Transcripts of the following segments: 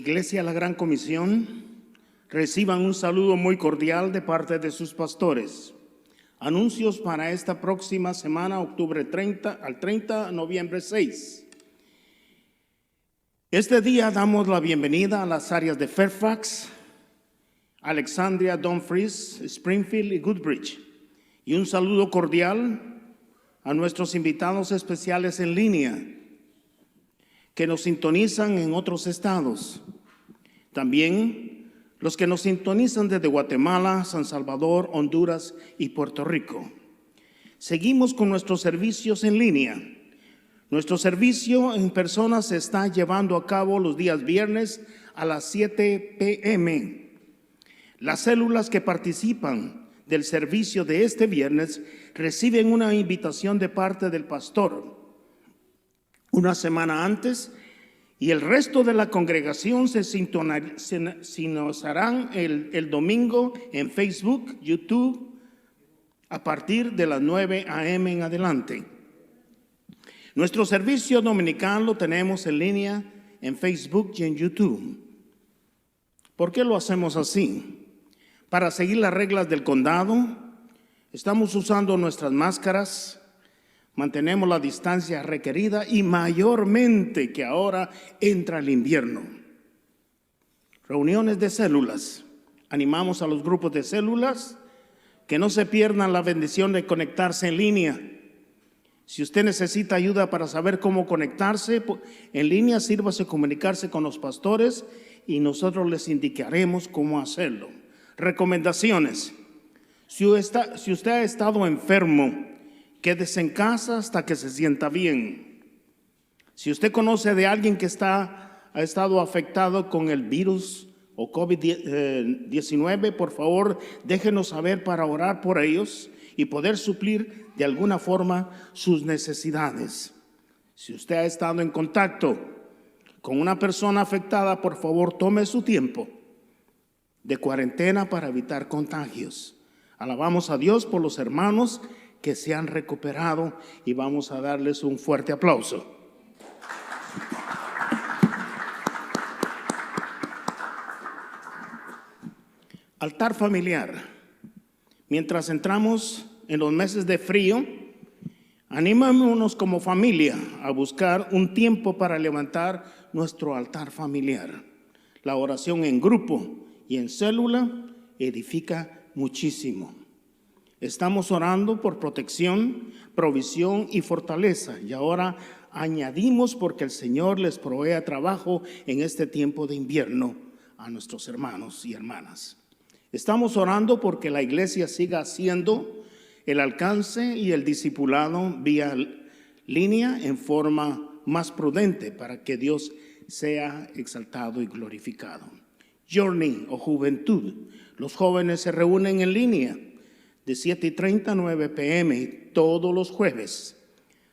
Iglesia La Gran Comisión, reciban un saludo muy cordial de parte de sus pastores. Anuncios para esta próxima semana, octubre 30 al 30, noviembre 6. Este día damos la bienvenida a las áreas de Fairfax, Alexandria, Dumfries, Springfield y Goodrich. Y un saludo cordial a nuestros invitados especiales en línea que nos sintonizan en otros estados. También los que nos sintonizan desde Guatemala, San Salvador, Honduras y Puerto Rico. Seguimos con nuestros servicios en línea. Nuestro servicio en persona se está llevando a cabo los días viernes a las 7 p.m. Las células que participan del servicio de este viernes reciben una invitación de parte del pastor una semana antes, y el resto de la congregación se sintonizarán el domingo en Facebook, YouTube, a partir de las 9 a.m. en adelante. Nuestro servicio dominical lo tenemos en línea en Facebook y en YouTube. ¿Por qué lo hacemos así? Para seguir las reglas del condado, estamos usando nuestras máscaras, mantenemos la distancia requerida y mayormente que ahora entra el invierno. Reuniones de células. Animamos a los grupos de células que no se pierdan la bendición de conectarse en línea. Si usted necesita ayuda para saber cómo conectarse en línea, sírvase comunicarse con los pastores y nosotros les indicaremos cómo hacerlo. Recomendaciones. Si usted ha estado enfermo, quédese en casa hasta que se sienta bien. Si usted conoce de alguien que ha estado afectado con el virus o COVID-19, por favor, déjenos saber para orar por ellos y poder suplir de alguna forma sus necesidades. Si usted ha estado en contacto con una persona afectada, por favor, tome su tiempo de cuarentena para evitar contagios. Alabamos a Dios por los hermanos que se han recuperado y vamos a darles un fuerte aplauso. Altar familiar. Mientras entramos en los meses de frío, animémonos como familia a buscar un tiempo para levantar nuestro altar familiar. La oración en grupo y en célula edifica muchísimo. Estamos orando por protección, provisión y fortaleza. Y ahora añadimos porque el Señor les provea trabajo en este tiempo de invierno a nuestros hermanos y hermanas. Estamos orando porque la iglesia siga haciendo el alcance y el discipulado vía línea en forma más prudente para que Dios sea exaltado y glorificado. Journey o juventud. Los jóvenes se reúnen en línea de 7:30 a 9 p.m. todos los jueves.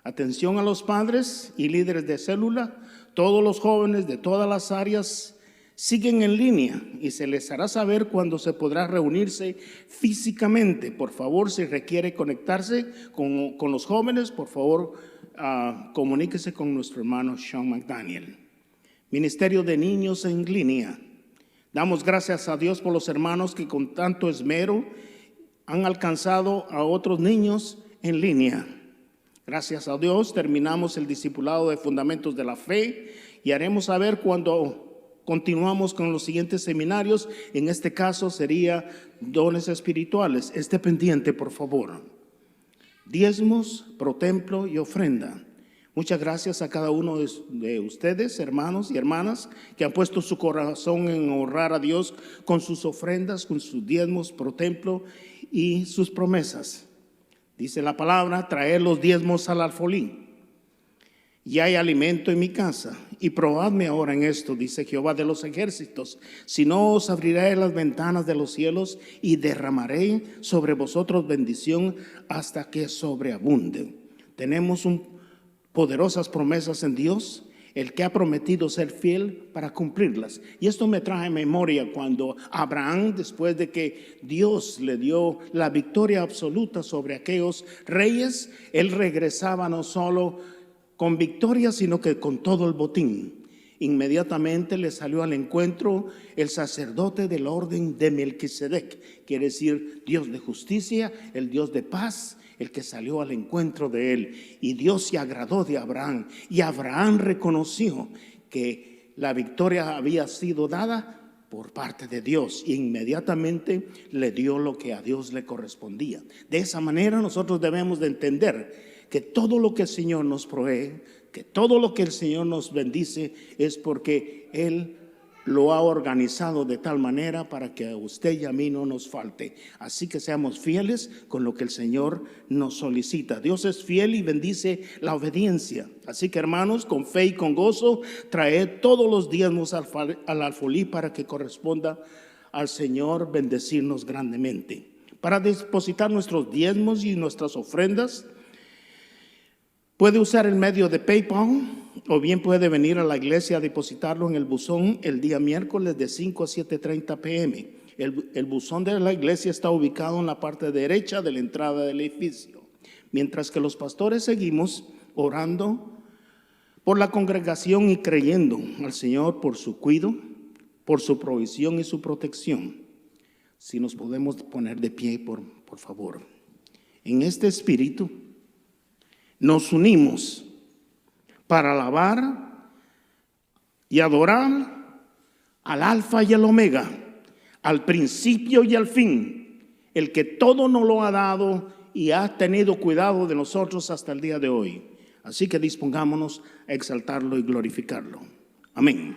Atención a los padres y líderes de célula. Todos los jóvenes de todas las áreas siguen en línea y se les hará saber cuándo se podrá reunirse físicamente. Por favor, si requiere conectarse con los jóvenes, por favor, comuníquese con nuestro hermano Sean McDaniel. Ministerio de Niños en línea. Damos gracias a Dios por los hermanos que con tanto esmero han alcanzado a otros niños en línea. Gracias a Dios terminamos el discipulado de fundamentos de la fe y haremos saber cuando continuamos con los siguientes seminarios. En este caso sería dones espirituales. Esté pendiente, por favor. Diezmos, protemplo y ofrenda. Muchas gracias a cada uno de ustedes, hermanos y hermanas, que han puesto su corazón en honrar a Dios con sus ofrendas, con sus diezmos, protemplo y sus promesas. Dice la palabra, traer los diezmos al alfolí. Y hay alimento en mi casa, y probadme ahora en esto, dice Jehová de los ejércitos, si no os abriré las ventanas de los cielos y derramaré sobre vosotros bendición hasta que sobreabunde. Tenemos poderosas promesas en Dios, el que ha prometido ser fiel para cumplirlas. Y esto me trae memoria cuando Abraham, después de que Dios le dio la victoria absoluta sobre aquellos reyes, él regresaba no solo con victoria, sino que con todo el botín. Inmediatamente le salió al encuentro el sacerdote del orden de Melquisedec, quiere decir Dios de justicia, el Dios de paz, el que salió al encuentro de él. Y Dios se agradó de Abraham, y Abraham reconoció que la victoria había sido dada por parte de Dios, y inmediatamente le dio lo que a Dios le correspondía. De esa manera nosotros debemos de entender que todo lo que el Señor nos provee, que todo lo que el Señor nos bendice, es porque Él lo ha organizado de tal manera para que a usted y a mí no nos falte. Así que seamos fieles con lo que el Señor nos solicita. Dios es fiel y bendice la obediencia. Así que, hermanos, con fe y con gozo, traed todos los diezmos al alfolí para que corresponda al Señor bendecirnos grandemente. Para depositar nuestros diezmos y nuestras ofrendas, puede usar el medio de PayPal, o bien puede venir a la iglesia a depositarlo en el buzón el día miércoles de 5 a 7:30 p.m. El buzón de la iglesia está ubicado en la parte derecha de la entrada del edificio. Mientras que los pastores seguimos orando por la congregación y creyendo al Señor por su cuidado, por su provisión y su protección. Si nos podemos poner de pie, por favor. En este espíritu nos unimos para alabar y adorar al Alfa y el Omega, al principio y al fin, el que todo nos lo ha dado y ha tenido cuidado de nosotros hasta el día de hoy. Así que dispongámonos a exaltarlo y glorificarlo. Amén.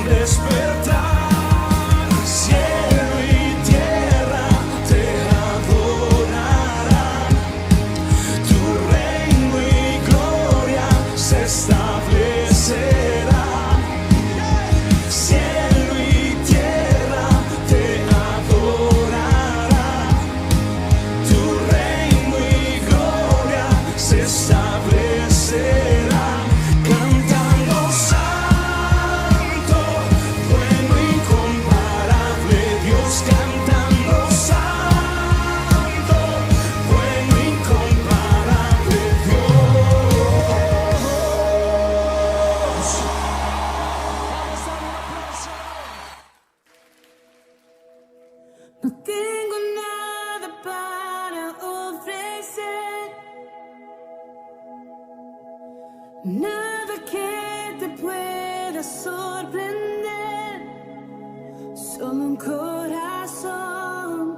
Despertar, cielo y tierra solo un corazón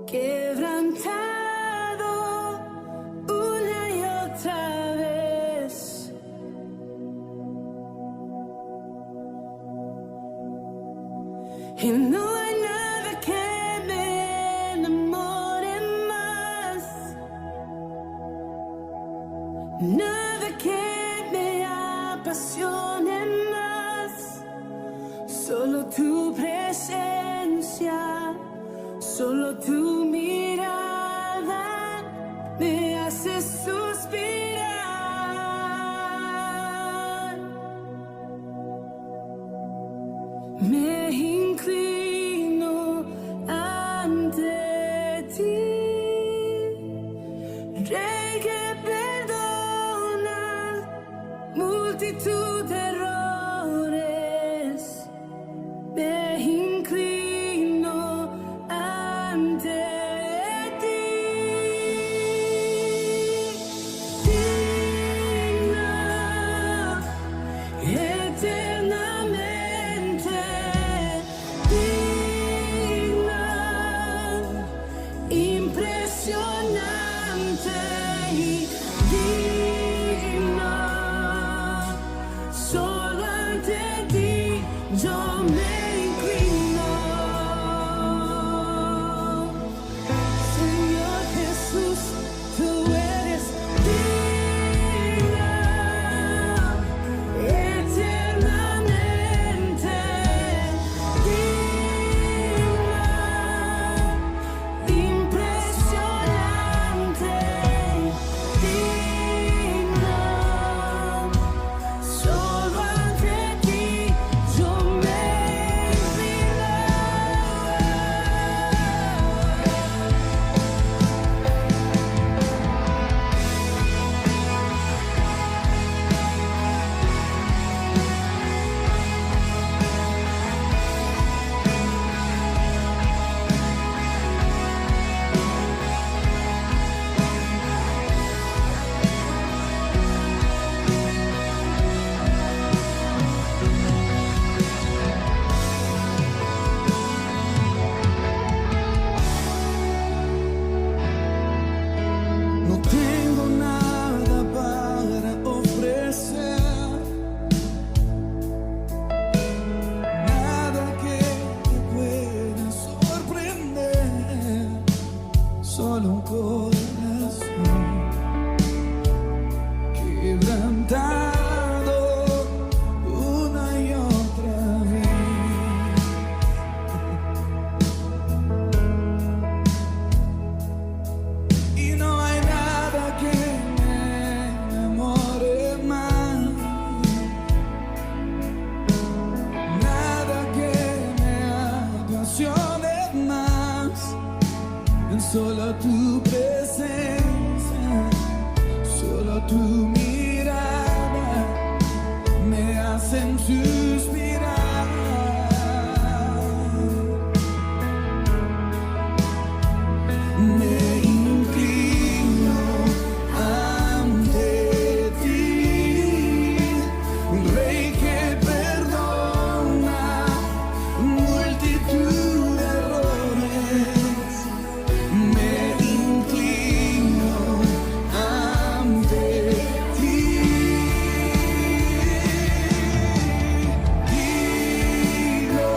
quebrantado una y otra vez. Y no hay nada que me enamore más, nada que me apasione más, solo tu presencia, solo tu mirada me hace suspirar. Me inclino ante ti, Rey que perdona multitud de errores. Me inclino ante ti, digna, eternamente digna, impresionante y digna. Solo ante ti yo me inclino. Señor Jesús, tú eres digna, eternamente digna, impresionante, digna. Solo ante ti yo me inclino. No tengo nada para ofrecer, nada que me pueda sorprender, solo un corazón quebrantado una y otra vez. Y no hay nada que me enamore más, nada que me apasione más, solo tu presencia, solo tu mirada me hacen suspirar. Me inclino ante ti, Rey que perdona multitud de errores. Me inclino ante ti, digno,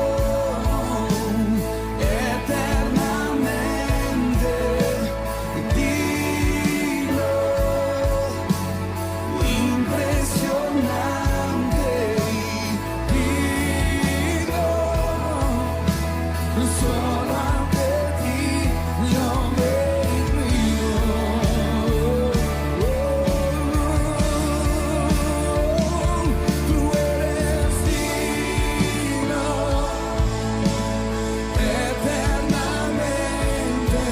eternamente digno, impresionante y digno. Solo ante ti yo me inclino. Tú eres digno, eternamente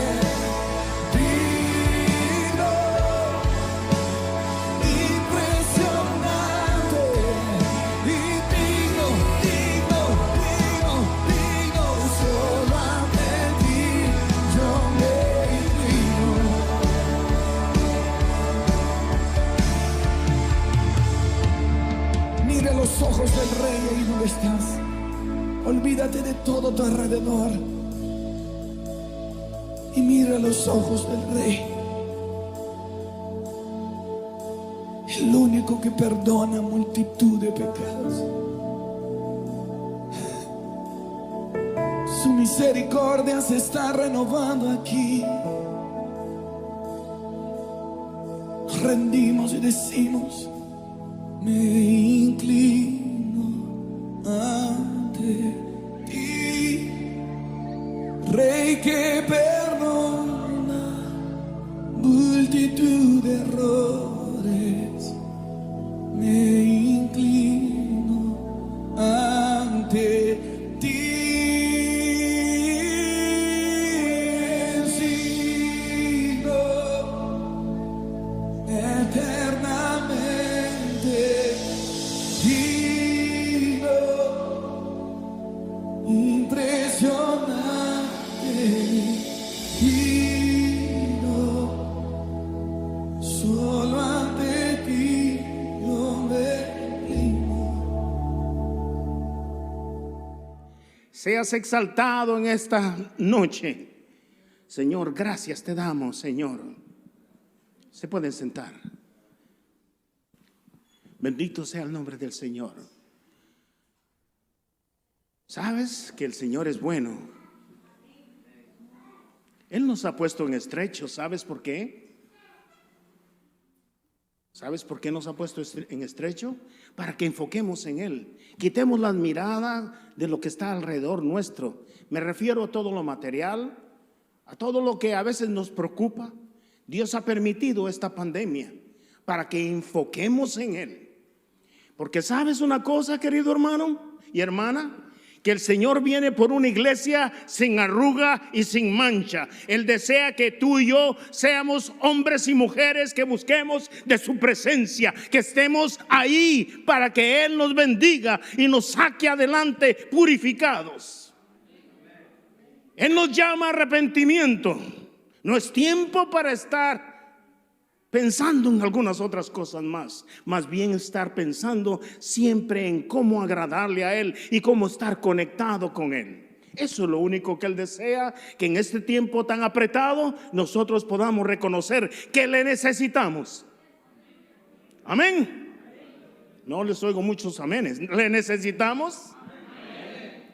digno, impresionante y digno, digno, digno, digno. Solo ante ti yo me inclino. Mira los ojos del Rey ahí donde estás. Olvídate de todo tu alrededor y mira los ojos del Rey, el único que perdona multitud de pecados. Su misericordia se está renovando aquí. Nos rendimos y decimos: me inclino ante ti, Rey que perdona multitud de errores. Me inclino ante ti. Seas exaltado en esta noche. Señor, gracias te damos, Señor. Se pueden sentar. Bendito sea el nombre del Señor. ¿Sabes que el Señor es bueno? Él nos ha puesto en estrecho. ¿Sabes por qué? ¿Sabes por qué nos ha puesto en estrecho? Para que enfoquemos en Él. Quitemos la mirada de lo que está alrededor nuestro. Me refiero a todo lo material, a todo lo que a veces nos preocupa. Dios ha permitido esta pandemia para que enfoquemos en Él. Porque ¿sabes una cosa, querido hermano y hermana? Que el Señor viene por una iglesia sin arruga y sin mancha. Él desea que tú y yo seamos hombres y mujeres que busquemos de su presencia, que estemos ahí para que Él nos bendiga y nos saque adelante purificados. Él nos llama a arrepentimiento. No es tiempo para estar pensando en algunas otras cosas más bien estar pensando siempre en cómo agradarle a Él y cómo estar conectado con Él. Eso es lo único que Él desea, que en este tiempo tan apretado nosotros podamos reconocer que le necesitamos. Amén. No les oigo muchos amenes. ¿Le necesitamos?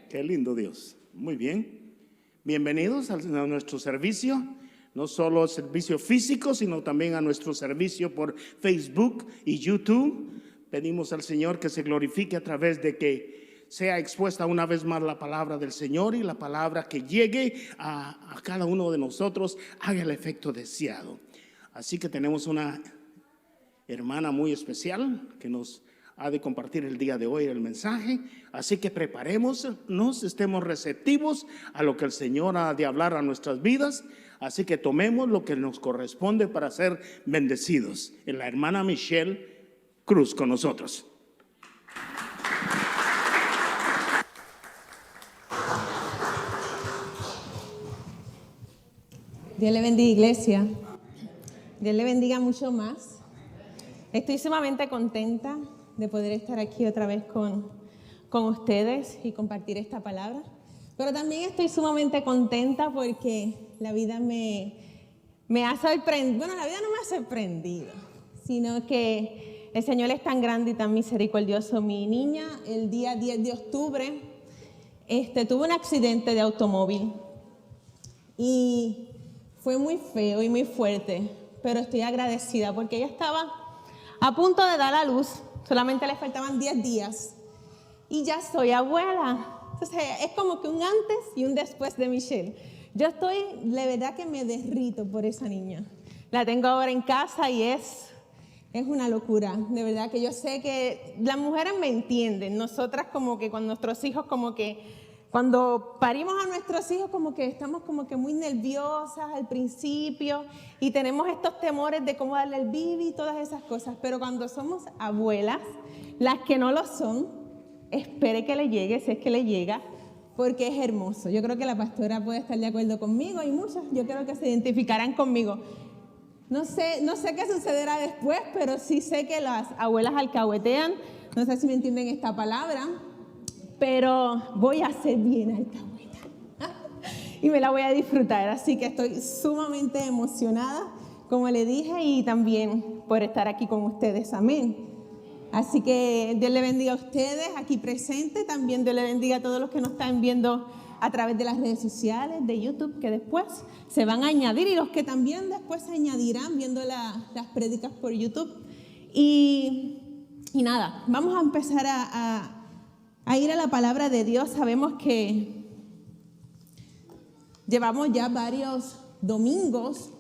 Qué lindo Dios. Muy bien. Bienvenidos a nuestro servicio. No solo servicio físico, sino también a nuestro servicio por Facebook y YouTube. Pedimos al Señor que se glorifique a través de que sea expuesta una vez más la palabra del Señor y la palabra que llegue a cada uno de nosotros haga el efecto deseado. Así que tenemos una hermana muy especial que nos ha de compartir el día de hoy el mensaje. Así que preparémonos, estemos receptivos a lo que el Señor ha de hablar a nuestras vidas. Así que tomemos lo que nos corresponde para ser bendecidos. En la hermana Michelle Cruz con nosotros. Dios le bendiga, iglesia. Dios le bendiga mucho más. Estoy sumamente contenta de poder estar aquí otra vez con ustedes y compartir esta palabra. Pero también estoy sumamente contenta porque la vida me ha sorprendido. Bueno, la vida no me ha sorprendido, sino que el Señor es tan grande y tan misericordioso. Mi niña, el día 10 de octubre, tuvo un accidente de automóvil y fue muy feo y muy fuerte, pero estoy agradecida porque ella estaba a punto de dar a luz, solamente le faltaban 10 días y ya soy abuela. Entonces es como que un antes y un después de Michelle. Yo estoy, la verdad que me derrito por esa niña. La tengo ahora en casa y es una locura. De verdad que yo sé que las mujeres me entienden. Nosotras como que con nuestros hijos como que cuando parimos a nuestros hijos como que estamos como que muy nerviosas al principio y tenemos estos temores de cómo darle el bibi y todas esas cosas. Pero cuando somos abuelas, las que no lo son, espere que le llegue, si es que le llega, porque es hermoso. Yo creo que la pastora puede estar de acuerdo conmigo y muchas, yo creo que se identificarán conmigo. No sé qué sucederá después, pero sí sé que las abuelas alcahuetean. No sé si me entienden esta palabra. pero voy a hacer bien alcahueta y me la voy a disfrutar. Así que estoy sumamente emocionada, como le dije, y también por estar aquí con ustedes. Amén. Así que Dios le bendiga a ustedes aquí presentes. También Dios le bendiga a todos los que nos están viendo a través de las redes sociales, de YouTube, que después se van a añadir, y los que también después se añadirán viendo las prédicas por YouTube. Y nada, vamos a empezar a ir a la palabra de Dios. Sabemos que llevamos ya varios domingos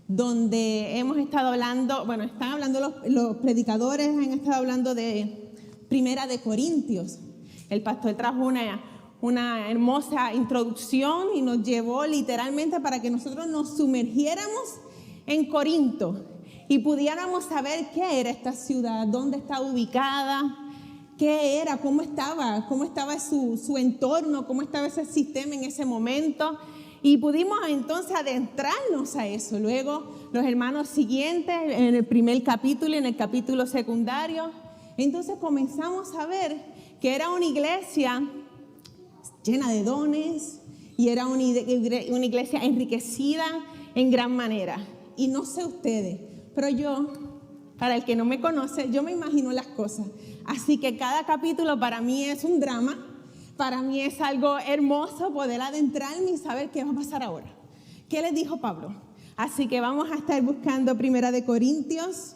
donde hemos estado hablando, bueno, están hablando los predicadores, han estado hablando de Primera de Corintios. El pastor trajo una hermosa introducción y nos llevó literalmente para que nosotros nos sumergiéramos en Corinto y pudiéramos saber qué era esta ciudad, dónde está ubicada, qué era, cómo estaba su entorno, cómo estaba ese sistema en ese momento. Y pudimos entonces adentrarnos a eso. Luego los hermanos siguientes, en el primer capítulo y en el capítulo secundario, entonces comenzamos a ver que era una iglesia llena de dones y era una iglesia enriquecida en gran manera. Y no sé ustedes, pero yo, para el que no me conoce, yo me imagino las cosas. Así que cada capítulo para mí es un drama. Para mí es algo hermoso poder adentrarme y saber qué va a pasar ahora. ¿Qué les dijo Pablo? Así que vamos a estar buscando Primera de Corintios,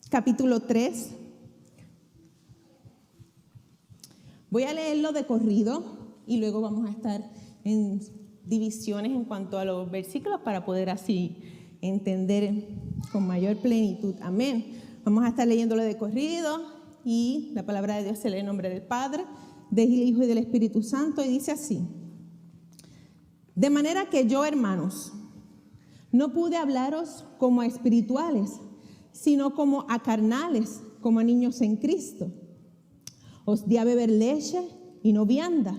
capítulo 3. Voy a leerlo de corrido y luego vamos a estar en divisiones en cuanto a los versículos para poder así entender con mayor plenitud. Amén. Vamos a estar leyéndolo de corrido. Y la palabra de Dios se lee en nombre del Padre, del Hijo y del Espíritu Santo, y dice así: de manera que yo, hermanos, no pude hablaros como a espirituales, sino como a carnales, como a niños en Cristo. Os di a beber leche y no vianda,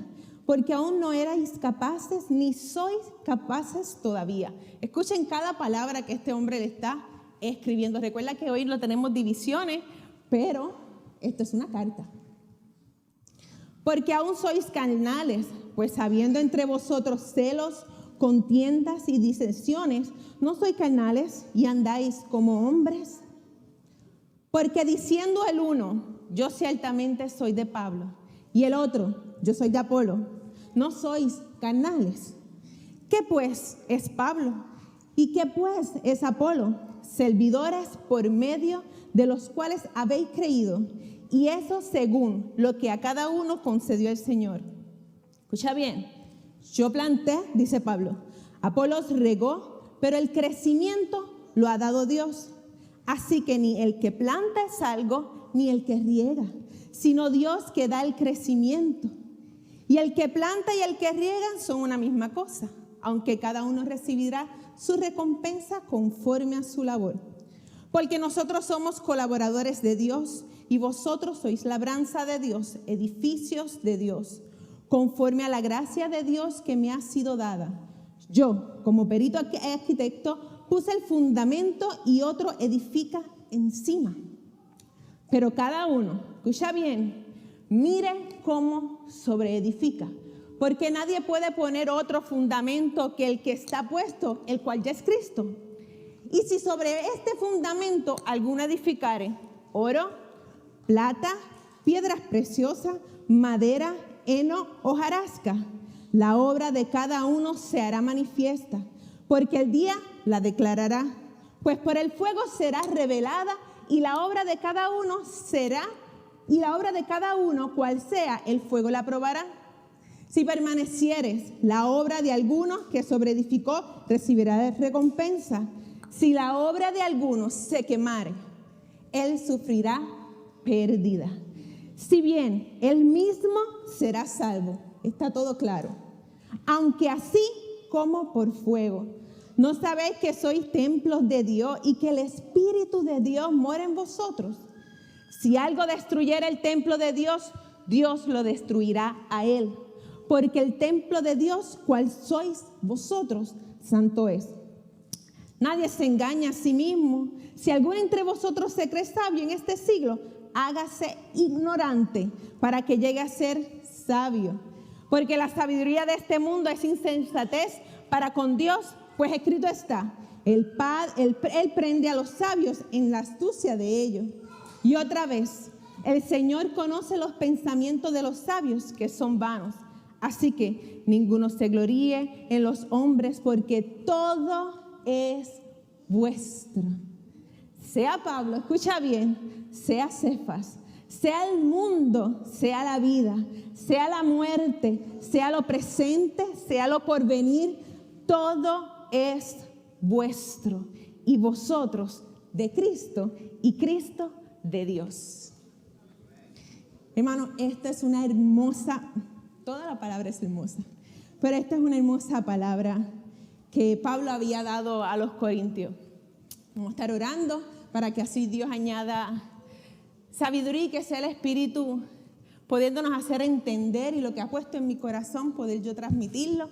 porque aún no erais capaces, ni sois capaces todavía. Escuchen cada palabra que este hombre le está escribiendo. Recuerda que hoy no tenemos divisiones, pero esto es una carta. Porque aún sois carnales, pues habiendo entre vosotros celos, contiendas y disensiones, ¿no sois carnales y andáis como hombres? Porque diciendo el uno, yo ciertamente soy de Pablo, y el otro, yo soy de Apolo, ¿no sois carnales? ¿Qué pues es Pablo? ¿Y qué pues es Apolo? Servidores por medio de los cuales habéis creído, y eso según lo que a cada uno concedió el Señor. Escucha bien, yo planté, dice Pablo, Apolos regó, pero el crecimiento lo ha dado Dios. Así que ni el que planta es algo, ni el que riega, sino Dios que da el crecimiento. Y el que planta y el que riega son una misma cosa, aunque cada uno recibirá su recompensa conforme a su labor. Porque nosotros somos colaboradores de Dios y vosotros sois labranza de Dios, edificios de Dios, conforme a la gracia de Dios que me ha sido dada. Yo, como perito arquitecto, puse el fundamento y otro edifica encima. Pero cada uno, escucha bien, mire cómo sobreedifica, porque nadie puede poner otro fundamento que el que está puesto, el cual ya es Cristo. Y si sobre este fundamento alguno edificare oro, plata, piedras preciosas, madera, heno, hojarasca, la obra de cada uno se hará manifiesta, porque el día la declarará, pues por el fuego será revelada, y la obra de cada uno cual sea, el fuego la probará. Si permanecieres, la obra de alguno que sobreedificó recibirá recompensa. Si la obra de alguno se quemare, él sufrirá pérdida. Si bien él mismo será salvo, está todo claro, aunque así como por fuego. ¿No sabéis que sois templos de Dios y que el Espíritu de Dios mora en vosotros? Si algo destruyera el templo de Dios, Dios lo destruirá a él, porque el templo de Dios, cual sois vosotros, santo es. Nadie se engaña a sí mismo. Si alguno entre vosotros se cree sabio en este siglo, hágase ignorante para que llegue a ser sabio. Porque la sabiduría de este mundo es insensatez para con Dios, pues escrito está, él prende a los sabios en la astucia de ellos. Y otra vez, el Señor conoce los pensamientos de los sabios, que son vanos. Así que ninguno se gloríe en los hombres, porque todo es vuestro. Sea Pablo, escucha bien, sea Cefas, sea el mundo, sea la vida, sea la muerte, sea lo presente, sea lo porvenir, todo es vuestro. Y vosotros de Cristo y Cristo de Dios. Hermano, esta es una hermosa, toda la palabra es hermosa, pero esta es una hermosa palabra que Pablo había dado a los corintios. Vamos a estar orando para que así Dios añada sabiduría y que sea el Espíritu pudiéndonos hacer entender, y lo que ha puesto en mi corazón poder yo transmitirlo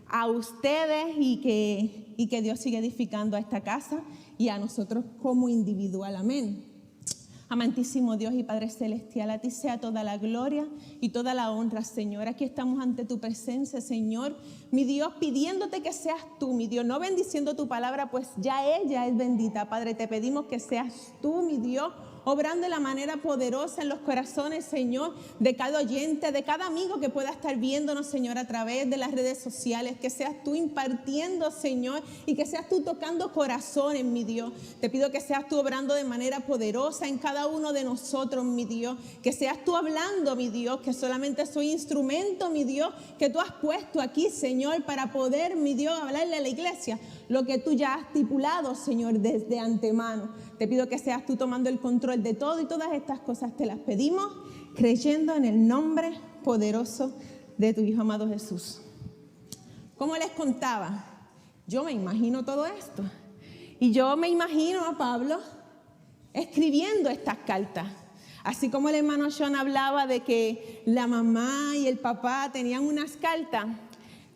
a ustedes, y que Dios siga edificando a esta casa y a nosotros como individual. Amén. Amantísimo Dios y Padre Celestial, a ti sea toda la gloria y toda la honra, Señor. Aquí estamos ante tu presencia, Señor, mi Dios, pidiéndote que seas tú, mi Dios, no bendiciendo tu palabra, pues ya ella es bendita. Padre, te pedimos que seas tú, mi Dios, obrando de la manera poderosa en los corazones, Señor, de cada oyente, de cada amigo que pueda estar viéndonos, Señor, a través de las redes sociales. Que seas tú impartiendo, Señor, y que seas tú tocando corazones, mi Dios. Te pido que seas tú obrando de manera poderosa en cada uno de nosotros, mi Dios. Que seas tú hablando, mi Dios, que solamente soy instrumento, mi Dios, que tú has puesto aquí, Señor, para poder, mi Dios, hablarle a la iglesia lo que tú ya has estipulado, Señor, desde antemano. Te pido que seas tú tomando el control de todo, y todas estas cosas te las pedimos creyendo en el nombre poderoso de tu Hijo amado Jesús. Como les contaba, yo me imagino todo esto, y yo me imagino a Pablo escribiendo estas cartas. Así como el hermano John hablaba de que la mamá y el papá tenían unas cartas,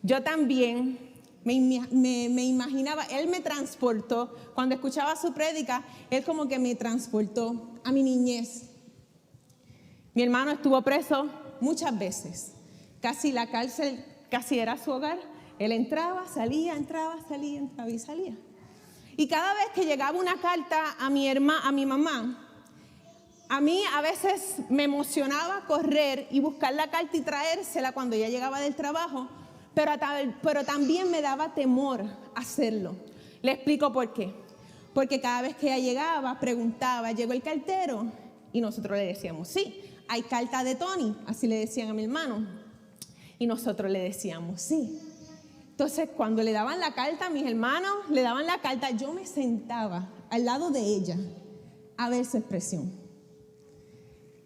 yo también me imaginaba, él me transportó, cuando escuchaba su prédica, él como que me transportó a mi niñez. Mi hermano estuvo preso muchas veces, casi la cárcel, casi era su hogar. Él entraba, salía y salía. Y cada vez que llegaba una carta a mi mamá, a mí a veces me emocionaba correr y buscar la carta y traérsela cuando ella llegaba del trabajo, pero también me daba temor hacerlo. Le explico por qué. Porque cada vez que ella llegaba, preguntaba, ¿llegó el cartero? Y nosotros le decíamos, sí. Hay carta de Tony, así le decían a mi hermano. Y nosotros le decíamos, sí. Entonces, cuando le daban la carta a mis hermanos, le daban la carta, yo me sentaba al lado de ella a ver su expresión.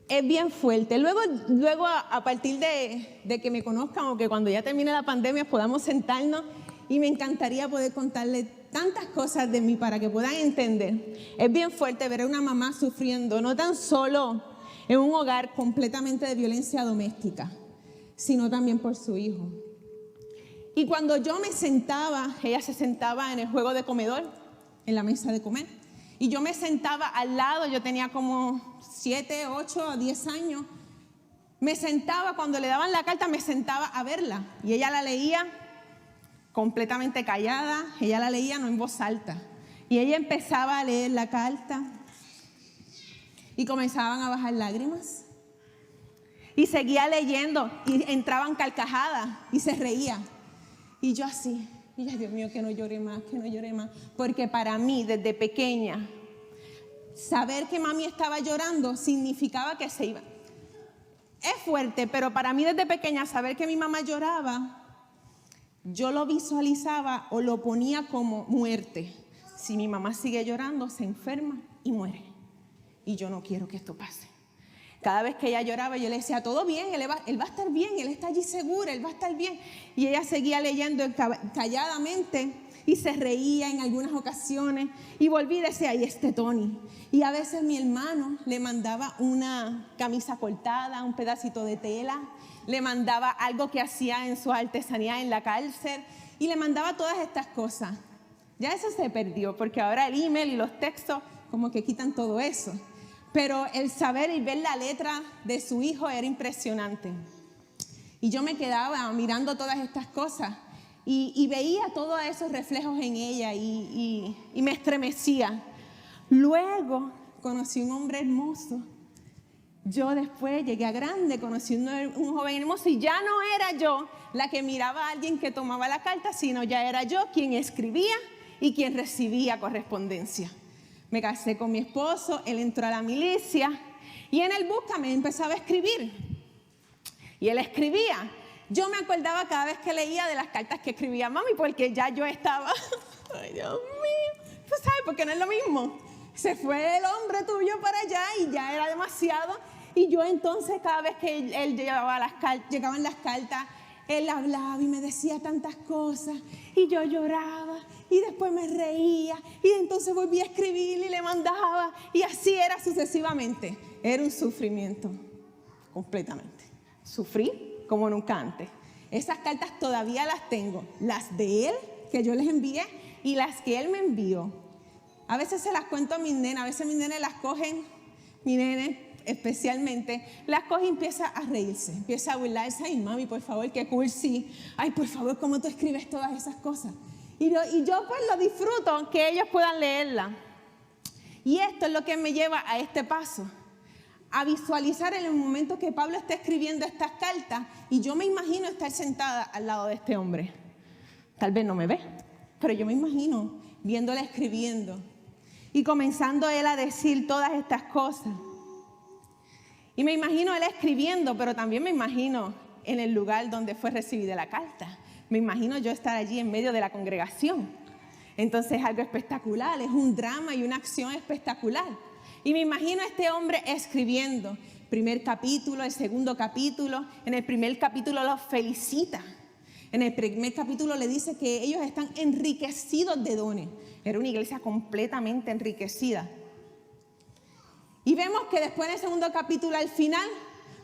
Es bien fuerte. Luego a partir de que me conozcan, o que cuando ya termine la pandemia podamos sentarnos, y me encantaría poder contarles tantas cosas de mí para que puedan entender. Es bien fuerte ver a una mamá sufriendo, no tan solo en un hogar completamente de violencia doméstica, sino también por su hijo. Y cuando yo me sentaba, ella se sentaba en el juego de comedor, en la mesa de comer, y yo me sentaba al lado. Yo tenía como 7, 8, 10 años. Me sentaba, cuando le daban la carta, me sentaba a verla. Y ella la leía completamente callada. Ella la leía no en voz alta. Y ella empezaba a leer la carta. Y comenzaban a bajar lágrimas. Y seguía leyendo. Y entraban carcajadas. Y se reía. Y yo así. Y yo, Dios mío, que no llore más, que no llore más. Porque para mí, desde pequeña, saber que mami estaba llorando significaba que se iba. Es fuerte, pero para mí desde pequeña, saber que mi mamá lloraba, yo lo visualizaba o lo ponía como muerte. Si mi mamá sigue llorando, se enferma y muere. Y yo no quiero que esto pase. Cada vez que ella lloraba, yo le decía, todo bien, él va a estar bien, él está allí seguro, él va a estar bien. Y ella seguía leyendo calladamente y se reía en algunas ocasiones. Y volví y decía, ahí está Tony. Y a veces mi hermano le mandaba una camisa cortada, un pedacito de tela, le mandaba algo que hacía en su artesanía en la cárcel, y le mandaba todas estas cosas. Ya eso se perdió, porque ahora el email y los textos como que quitan todo eso. pero el saber y ver la letra de su hijo era impresionante. Y yo me quedaba mirando todas estas cosas y veía todos esos reflejos en ella y me estremecía. Luego conocí un hombre hermoso. Yo después llegué a grande, conocí un joven hermoso y ya no era yo la que miraba a alguien que tomaba la carta, sino ya era yo quien escribía y quien recibía correspondencia. Me casé con mi esposo, él entró a la milicia y en el Búscame empezaba a escribir. Y él escribía. Yo me acordaba cada vez que leía de las cartas que escribía mami, porque ya yo estaba, ay Dios mío, tú sabes, porque no es lo mismo. Se fue el hombre tuyo para allá y ya era demasiado. Y yo entonces cada vez que él llegaban las cartas, él hablaba y me decía tantas cosas. Y yo lloraba y después me reía. Y entonces volví a escribir y le mandaba. Y así era sucesivamente. Era un sufrimiento, completamente. Sufrí como nunca antes. Esas cartas todavía las tengo. Las de él, que yo les envié, y las que él me envió. A veces se las cuento a mis nenas, a veces mis nenes las cogen, mi nene especialmente, las coge y empieza a reírse, empieza a burlarse. Ay, mami, por favor, qué cursi. Ay, por favor, ¿cómo tú escribes todas esas cosas? Y yo pues lo disfruto, que ellos puedan leerla. Y esto es lo que me lleva a este paso, a visualizar en el momento que Pablo está escribiendo estas cartas y yo me imagino estar sentada al lado de este hombre. Tal vez no me ve, pero yo me imagino viéndole escribiendo. Y comenzando él a decir todas estas cosas. Y me imagino él escribiendo, pero también me imagino en el lugar donde fue recibida la carta. Me imagino yo estar allí en medio de la congregación. Entonces es algo espectacular, es un drama y una acción espectacular. Y me imagino a este hombre escribiendo. Primer capítulo, el segundo capítulo. En el primer capítulo los felicita. En el primer capítulo le dice que ellos están enriquecidos de dones. Era una iglesia completamente enriquecida. Y vemos que después en el segundo capítulo, al final,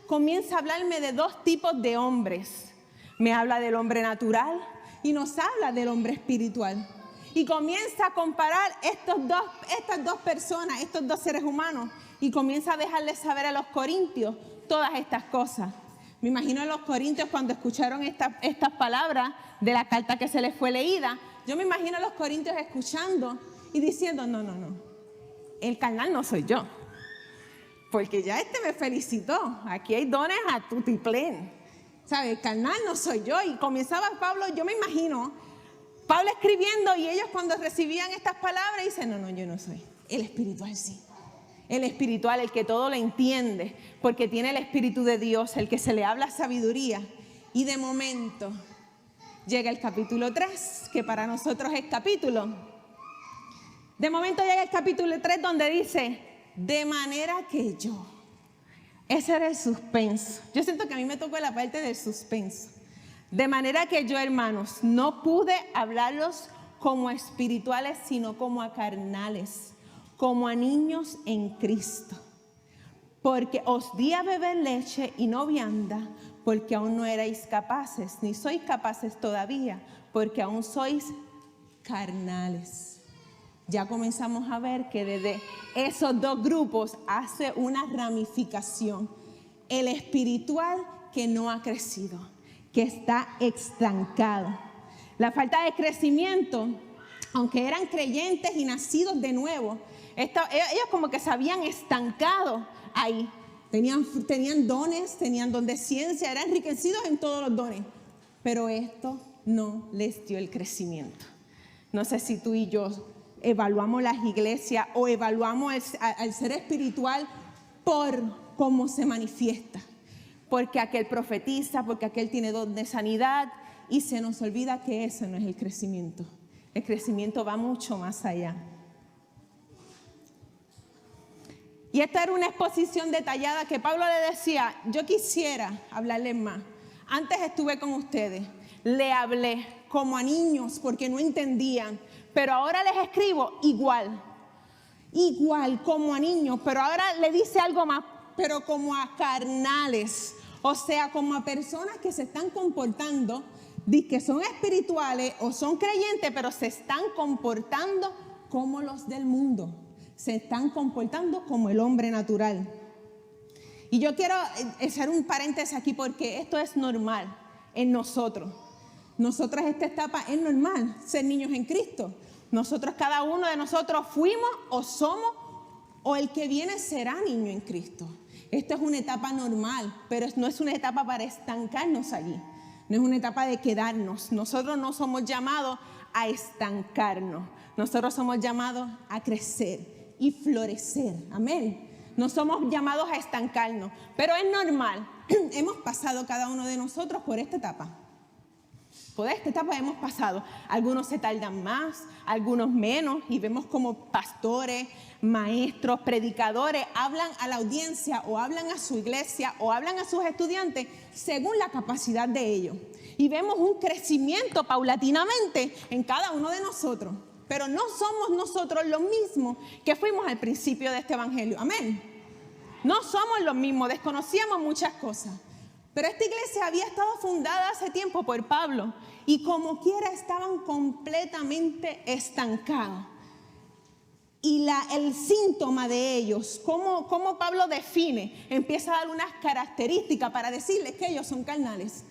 comienza a hablarme de dos tipos de hombres. Me habla del hombre natural y nos habla del hombre espiritual. Y comienza a comparar estas dos personas, estos dos seres humanos. Y comienza a dejarles saber a los corintios todas estas cosas. Me imagino a los corintios cuando escucharon estas palabras de la carta que se les fue leída. Yo me imagino a los corintios escuchando y diciendo, no, el carnal no soy yo. Porque ya me felicitó. Aquí hay dones a tutiplén. ¿Sabe? El carnal no soy yo. Y comenzaba Pablo, yo me imagino, Pablo escribiendo y ellos cuando recibían estas palabras dicen, no, yo no soy. El espiritual sí. El espiritual, el que todo lo entiende, porque tiene el Espíritu de Dios, el que se le habla sabiduría. Y de momento llega el capítulo 3, que para nosotros es capítulo. De momento llega el capítulo 3 donde dice, de manera que yo. Ese era el suspenso. Yo siento que a mí me tocó la parte del suspenso. De manera que yo, hermanos, no pude hablarlos como a espirituales, sino como a carnales, como a niños en Cristo. Porque os di a beber leche y no vianda, porque aún no erais capaces, ni sois capaces todavía, porque aún sois carnales. Ya comenzamos a ver que desde esos dos grupos hace una ramificación. El espiritual que no ha crecido, que está estancado. La falta de crecimiento, aunque eran creyentes y nacidos de nuevo, ellos como que se habían estancado ahí. Tenían dones, tenían don de ciencia, eran enriquecidos en todos los dones. Pero esto no les dio el crecimiento. No sé si tú y yo evaluamos las iglesias o evaluamos al ser espiritual por cómo se manifiesta. Porque aquel profetiza, porque aquel tiene don de sanidad y se nos olvida que eso no es el crecimiento. El crecimiento va mucho más allá. Y esta era una exposición detallada que Pablo le decía, yo quisiera hablarles más. Antes estuve con ustedes, le hablé como a niños porque no entendían, pero ahora les escribo igual como a niños, pero ahora le dice algo más, pero como a carnales, o sea, como a personas que se están comportando, que son espirituales o son creyentes, pero se están comportando como los del mundo. se están comportando como el hombre natural. Y yo quiero hacer un paréntesis aquí porque esto es normal en nosotros. Nosotras esta etapa es normal, ser niños en Cristo. Nosotros, cada uno de nosotros fuimos o somos o el que viene será niño en Cristo. Esto es una etapa normal, pero no es una etapa para estancarnos allí. No es una etapa de quedarnos. Nosotros no somos llamados a estancarnos. Nosotros somos llamados a crecer y florecer. Amén. No somos llamados a estancarnos, pero es normal. Hemos pasado cada uno de nosotros por esta etapa. Por esta etapa hemos pasado. Algunos se tardan más, algunos menos, y vemos como pastores, maestros, predicadores hablan a la audiencia o hablan a su iglesia o hablan a sus estudiantes según la capacidad de ellos. Y vemos un crecimiento paulatinamente en cada uno de nosotros. Pero no somos nosotros los mismos que fuimos al principio de este evangelio. Amén. No somos los mismos, desconocíamos muchas cosas. Pero esta iglesia había estado fundada hace tiempo por Pablo y como quiera estaban completamente estancados. Y el síntoma de ellos, cómo Pablo define, empieza a dar unas características para decirles que ellos son carnales.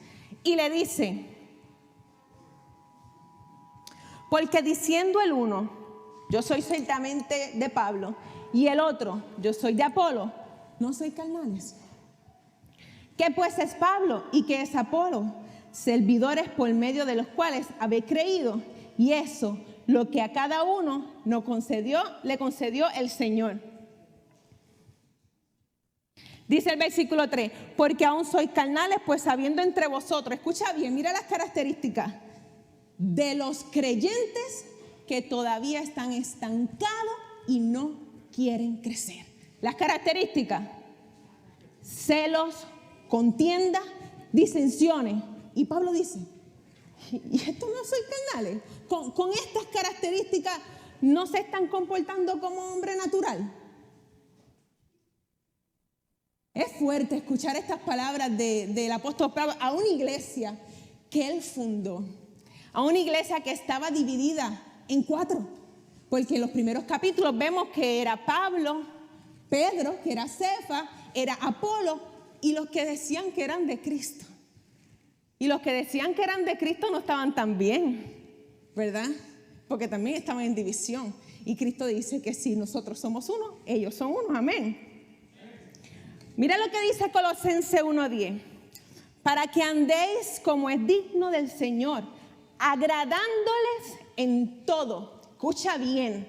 Y le dice, porque diciendo el uno, yo soy ciertamente de Pablo, y el otro, yo soy de Apolo, no soy carnales. ¿Qué pues es Pablo y qué es Apolo? Servidores por medio de los cuales habéis creído, y eso, lo que a cada uno le concedió el Señor. Dice el versículo 3, porque aún sois carnales, pues habiendo entre vosotros, escucha bien, mira las características, de los creyentes que todavía están estancados y no quieren crecer. Las características, celos, contiendas, disensiones. Y Pablo dice, ¿y estos no soy carnales? Con estas características no se están comportando como hombre natural. Es fuerte escuchar estas palabras del apóstol Pablo a una iglesia que él fundó, a una iglesia que estaba dividida en 4, porque en los primeros capítulos vemos que era Pablo, Pedro, que era Cefa, era Apolo, y los que decían que eran de Cristo. Y los que decían que eran de Cristo no estaban tan bien, ¿verdad? Porque también estaban en división. Y Cristo dice que si nosotros somos uno, ellos son uno. Amén. Mira lo que dice Colosenses 1:10. Para que andéis como es digno del Señor, agradándoles en todo. Escucha bien.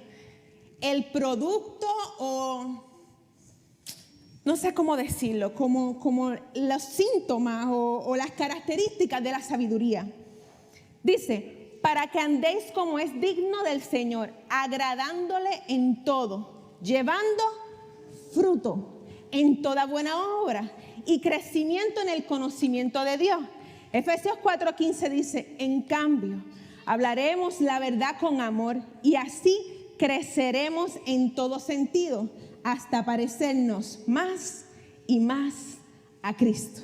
El producto o no sé cómo decirlo, como los síntomas o las características de la sabiduría. Dice, para que andéis como es digno del Señor, agradándole en todo, llevando fruto en toda buena obra y crecimiento en el conocimiento de Dios. Efesios 4:15 dice, en cambio, hablaremos la verdad con amor y así creceremos en todo sentido, hasta parecernos más y más a Cristo.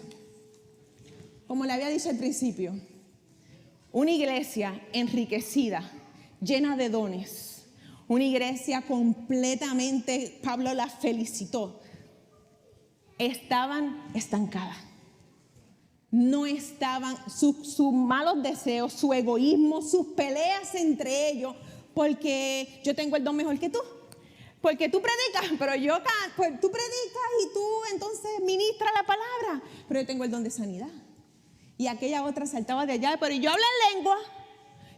Como le había dicho al principio, una iglesia enriquecida, llena de dones, una iglesia completamente, Pablo la felicitó, estaban estancadas. No estaban, sus malos deseos, su egoísmo, sus peleas entre ellos, porque yo tengo el don mejor que tú. Porque tú predicas, pero pues tú predicas y tú entonces ministras la palabra, pero yo tengo el don de sanidad. Y aquella otra saltaba de allá, pero yo hablo en lengua,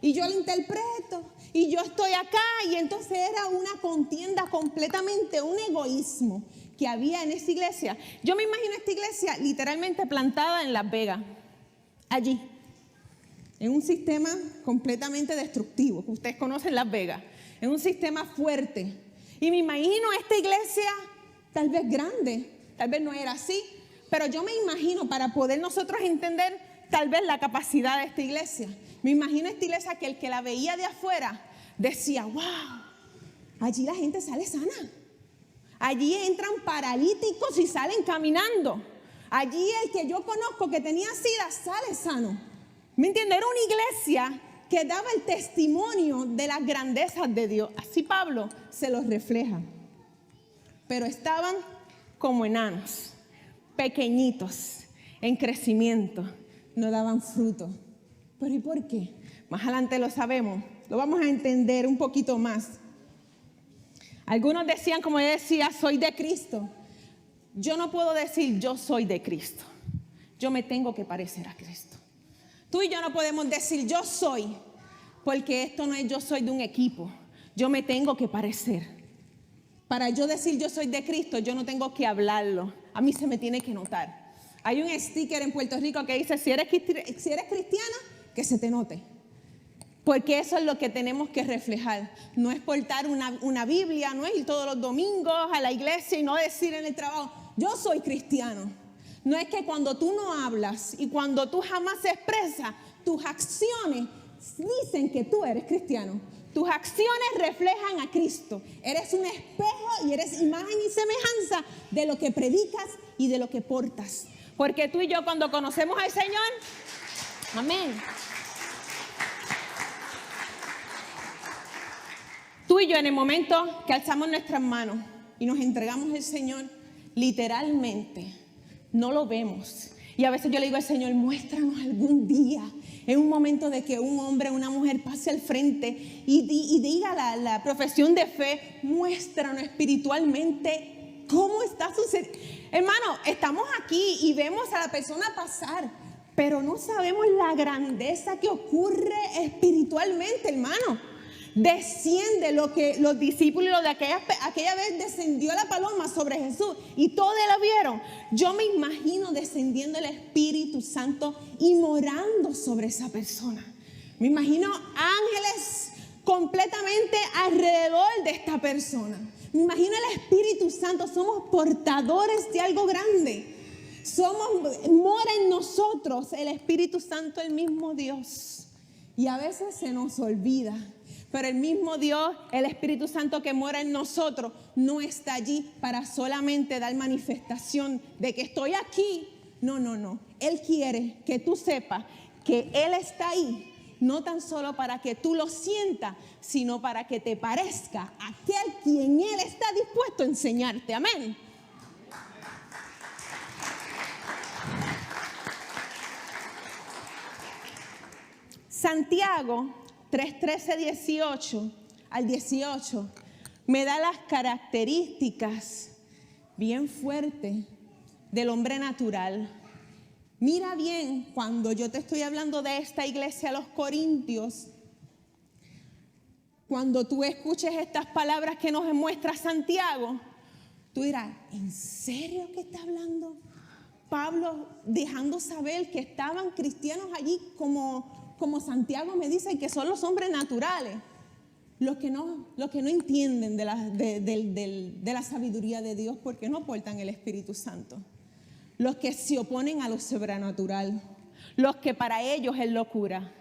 y yo lo interpreto, y yo estoy acá, y entonces era una contienda completamente, un egoísmo que había en esa iglesia. Yo me imagino esta iglesia literalmente plantada en Las Vegas, allí, en un sistema completamente destructivo, que ustedes conocen Las Vegas, en un sistema fuerte. Y me imagino esta iglesia tal vez grande, tal vez no era así, pero yo me imagino, para poder nosotros entender tal vez la capacidad de esta iglesia, me imagino esta iglesia que el que la veía de afuera decía, wow, allí la gente sale sana, allí entran paralíticos y salen caminando, allí el que yo conozco que tenía sida sale sano. ¿Me entiendes? Era una iglesia que daba el testimonio de las grandezas de Dios. Así Pablo se los refleja. pero estaban como enanos, pequeñitos, en crecimiento, no daban fruto. ¿Pero y por qué? Más adelante lo sabemos, lo vamos a entender un poquito más. Algunos decían, como yo decía, soy de Cristo. Yo no puedo decir yo soy de Cristo. Yo me tengo que parecer a Cristo. Tú y yo no podemos decir yo soy, porque esto no es yo soy de un equipo. Yo me tengo que parecer. Para yo decir yo soy de Cristo, yo no tengo que hablarlo. A mí se me tiene que notar. Hay un sticker en Puerto Rico que dice, si eres cristiana, que se te note. Porque eso es lo que tenemos que reflejar. No es portar una Biblia, no es ir todos los domingos a la iglesia y no decir en el trabajo, yo soy cristiano. No es que cuando tú no hablas y cuando tú jamás expresas, tus acciones dicen que tú eres cristiano. Tus acciones reflejan a Cristo. Eres un espejo y eres imagen y semejanza de lo que predicas y de lo que portas. Porque tú y yo cuando conocemos al Señor, amén. Tú y yo en el momento que alzamos nuestras manos y nos entregamos al Señor, literalmente no lo vemos. Y a veces yo le digo al Señor, muéstranos algún día, en un momento de que un hombre o una mujer pase al frente y diga la profesión de fe, muéstranos espiritualmente cómo está sucediendo. Hermano, estamos aquí y vemos a la persona pasar, pero no sabemos la grandeza que ocurre espiritualmente, hermano. Desciende lo que los discípulos de aquella vez descendió la paloma sobre Jesús y todos la vieron. Yo me imagino descendiendo el Espíritu Santo y morando sobre esa persona. Me imagino ángeles completamente alrededor de esta persona. Me imagino el Espíritu Santo. Somos portadores de algo grande. Mora en nosotros el Espíritu Santo, el mismo Dios. Y a veces se nos olvida. Pero el mismo Dios, el Espíritu Santo que mora en nosotros, no está allí para solamente dar manifestación de que estoy aquí. No, no, no. Él quiere que tú sepas que Él está ahí, no tan solo para que tú lo sientas, sino para que te parezca aquel quien Él está dispuesto a enseñarte. Amén. Santiago 3:13 al 18 me da las características bien fuertes del hombre natural. Mira bien, cuando yo te estoy hablando de esta iglesia, los Corintios, cuando tú escuches estas palabras que nos muestra Santiago, tú dirás, ¿en serio que está hablando Pablo, dejando saber que estaban cristianos allí como Santiago me dice, que son los hombres naturales, los que no entienden de la sabiduría de Dios porque no portan el Espíritu Santo, los que se oponen a lo sobrenatural, los que para ellos es locura.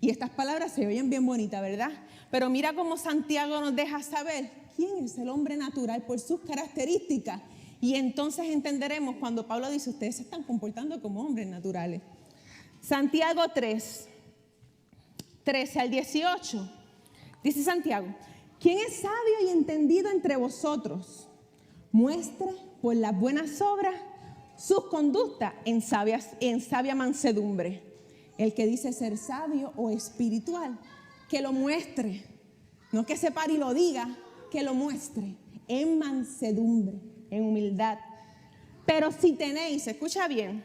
Y estas palabras se oyen bien bonitas, ¿verdad? Pero mira cómo Santiago nos deja saber quién es el hombre natural por sus características. Y entonces entenderemos cuando Pablo dice, ustedes se están comportando como hombres naturales. Santiago 3:13 al 18. Dice Santiago, ¿quién es sabio y entendido entre vosotros? Muestre por las buenas obras sus conductas en sabia mansedumbre. El que dice ser sabio o espiritual, que lo muestre. No que se pare y lo diga, que lo muestre en mansedumbre, en humildad. Pero si tenéis, escucha bien,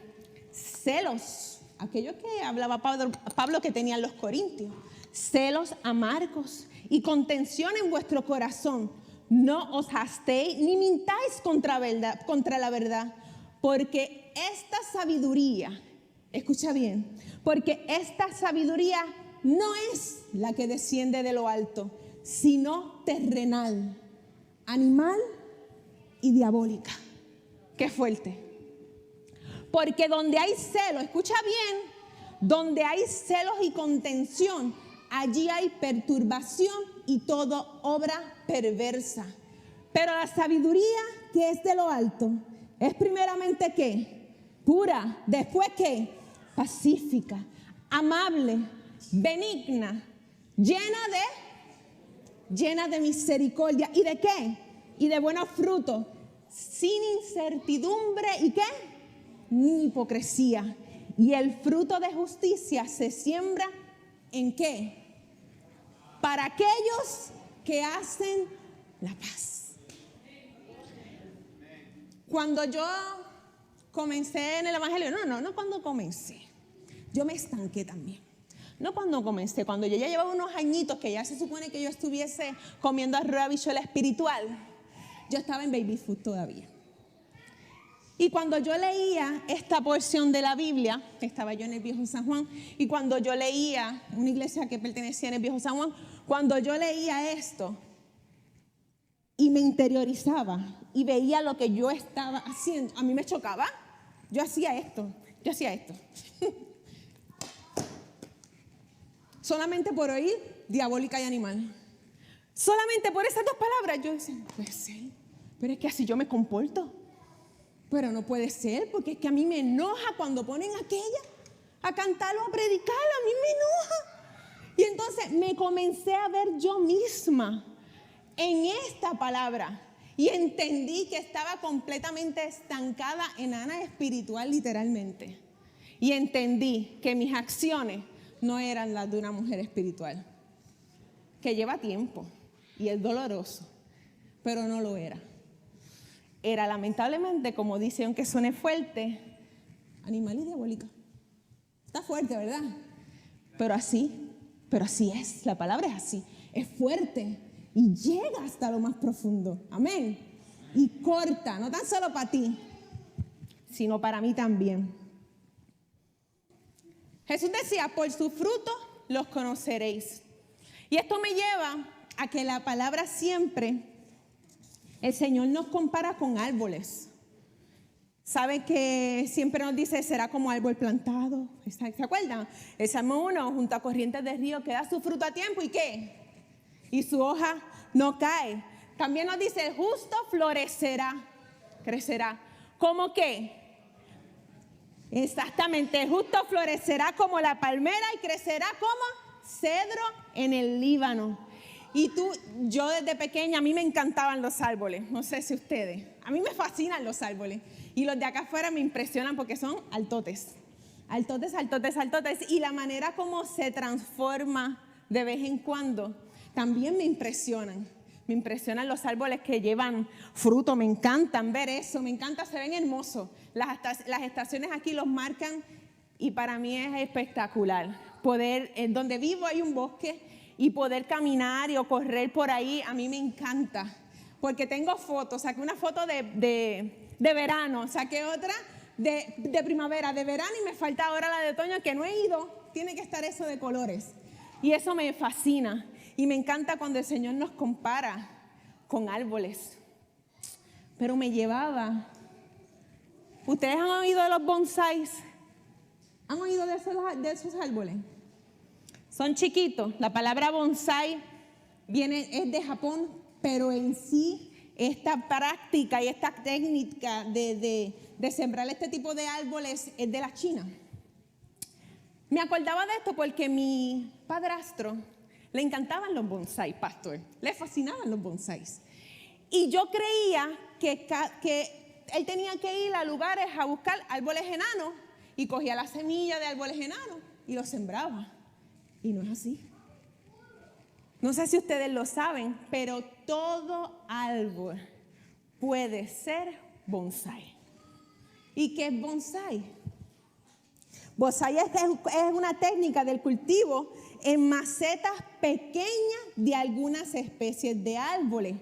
celos, aquello que hablaba Pablo que tenían los corintios, celos amargos y contención en vuestro corazón, no os hastéis ni mintáis contra la verdad, porque esta sabiduría, escucha bien, porque esta sabiduría no es la que desciende de lo alto, sino terrenal, animal y diabólica. Qué fuerte. Porque donde hay celo, escucha bien, donde hay celos y contención, allí hay perturbación y toda obra perversa. Pero la sabiduría que es de lo alto es primeramente ¿qué? Pura. Después ¿qué? Pacífica, amable, benigna, llena de misericordia. ¿Y de qué? Y de buenos frutos, sin incertidumbre y ¿qué? Ni hipocresía. Y el fruto de justicia se siembra ¿en qué? Para aquellos que hacen la paz. Cuando yo comencé en el Evangelio, no cuando comencé, yo me estanqué también. No cuando comencé, cuando yo ya llevaba unos añitos que ya se supone que yo estuviese comiendo arroz habichuela espiritual, yo estaba en baby food todavía. Y cuando yo leía esta porción de la Biblia, estaba yo en el Viejo San Juan, y cuando yo leía, una iglesia que pertenecía en el Viejo San Juan, cuando yo leía esto y me interiorizaba y veía lo que yo estaba haciendo, a mí me chocaba. Yo hacía esto. Solamente por oír diabólica y animal. Solamente por esas dos palabras yo decía, no puede ser, pero es que así yo me comporto. Pero no puede ser, porque es que a mí me enoja cuando ponen aquella a cantar o a predicar, a mí me enoja. Y entonces me comencé a ver yo misma en esta palabra y entendí que estaba completamente estancada, enana espiritual literalmente. Y entendí que mis acciones no eran las de una mujer espiritual, que lleva tiempo y es doloroso, pero no lo era. Era lamentablemente, como dice, aunque suene fuerte, animal y diabólica. Está fuerte, ¿verdad? Pero así es, la palabra es así, es fuerte y llega hasta lo más profundo, amén. Y corta, no tan solo para ti, sino para mí también. Jesús decía, por su fruto los conoceréis. Y esto me lleva a que la palabra siempre, el Señor nos compara con árboles. ¿Saben que siempre nos dice, será como árbol plantado? ¿Se acuerdan? El Salmo 1, junto a corrientes de río, que da su fruto a tiempo y ¿qué? Y su hoja no cae. También nos dice, el justo florecerá, crecerá. ¿Cómo qué? Exactamente, el justo florecerá como la palmera y crecerá como cedro en el Líbano. Y yo desde pequeña, a mí me encantaban los árboles, no sé si ustedes, a mí me fascinan los árboles. Y los de acá afuera me impresionan porque son altotes, y la manera como se transforma de vez en cuando, también me impresionan los árboles que llevan fruto, me encantan ver eso, me encanta, se ven hermosos. Las estaciones aquí los marcan y para mí es espectacular. Donde vivo hay un bosque y poder caminar o correr por ahí, a mí me encanta. Porque tengo fotos, saqué una foto de verano, saqué otra de primavera, de verano y me falta ahora la de otoño que no he ido, tiene que estar eso de colores. Y eso me fascina. Y me encanta cuando el Señor nos compara con árboles. Pero me llevaba. ¿Ustedes han oído de los bonsáis? ¿Han oído de esos árboles? Son chiquitos. La palabra bonsái es de Japón, pero en sí esta práctica y esta técnica de sembrar este tipo de árboles es de la China. Me acordaba de esto porque mi padrastro le encantaban los bonsáis, pastor. Le fascinaban los bonsáis. Y yo creía que él tenía que ir a lugares a buscar árboles enanos y cogía la semilla de árboles enanos y los sembraba. Y no es así. No sé si ustedes lo saben, pero todo árbol puede ser bonsái. ¿Y qué es bonsái? Bonsái es una técnica del cultivo en macetas pequeñas de algunas especies de árboles,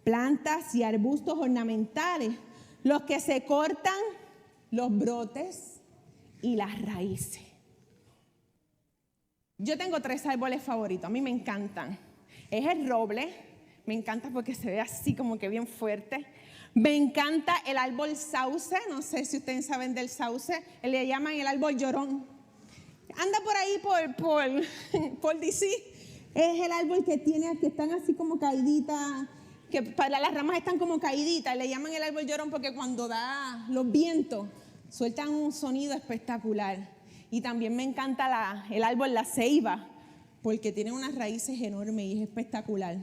plantas y arbustos ornamentales, los que se cortan los brotes y las raíces. Yo tengo 3 árboles favoritos, a mí me encantan. Es el roble, me encanta porque se ve así como que bien fuerte. Me encanta el árbol sauce, no sé si ustedes saben del sauce, le llaman el árbol llorón. Anda por ahí por DC, es el árbol que están así como caíditas, que las ramas están como caíditas, le llaman el árbol llorón porque cuando da los vientos sueltan un sonido espectacular. Y también me encanta el árbol la ceiba, porque tiene unas raíces enormes y es espectacular.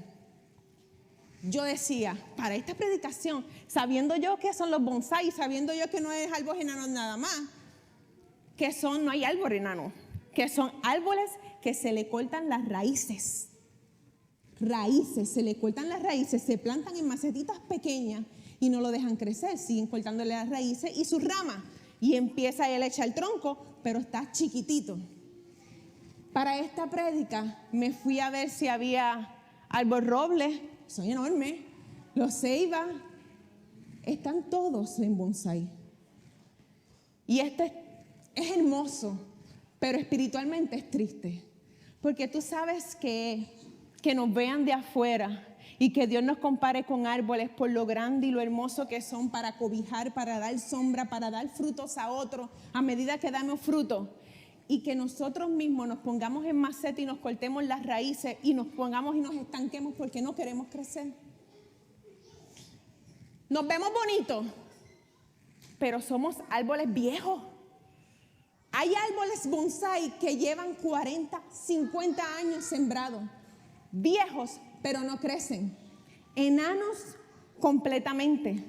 yo decía, para esta predicación, sabiendo yo que son los bonsai, sabiendo yo que no es árboles enanos nada más, no hay árbol enano, que son árboles que se le cortan las raíces. Se le cortan las raíces, se plantan en macetitas pequeñas y no lo dejan crecer, siguen cortándole las raíces y sus ramas. Y empieza él a echar el tronco, pero está chiquitito. Para esta prédica me fui a ver si había árbol roble, son enormes, los ceiba, están todos en bonsai. Y este es hermoso, pero espiritualmente es triste. Porque tú sabes que nos vean de afuera y que Dios nos compare con árboles por lo grande y lo hermoso que son para cobijar, para dar sombra, para dar frutos a otros a medida que damos frutos. Y que nosotros mismos nos pongamos en maceta y nos cortemos las raíces y nos pongamos y nos estanquemos porque no queremos crecer. Nos vemos bonitos, pero somos árboles viejos. Hay árboles bonsai que llevan 40, 50 años sembrados, viejos, pero no crecen, enanos completamente.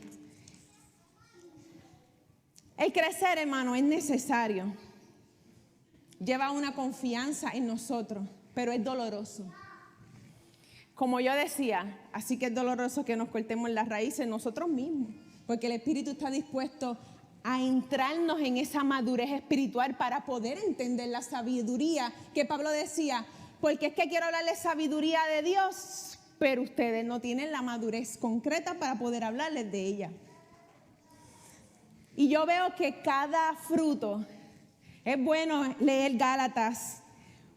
El crecer, hermano, es necesario. Lleva una confianza en nosotros, pero es doloroso. Como yo decía, así que es doloroso que nos cortemos las raíces nosotros mismos, porque el Espíritu está dispuesto a entrarnos en esa madurez espiritual para poder entender la sabiduría que Pablo decía, porque es que quiero hablarles sabiduría de Dios, pero ustedes no tienen la madurez concreta para poder hablarles de ella. Y yo veo que cada fruto, es bueno leer Gálatas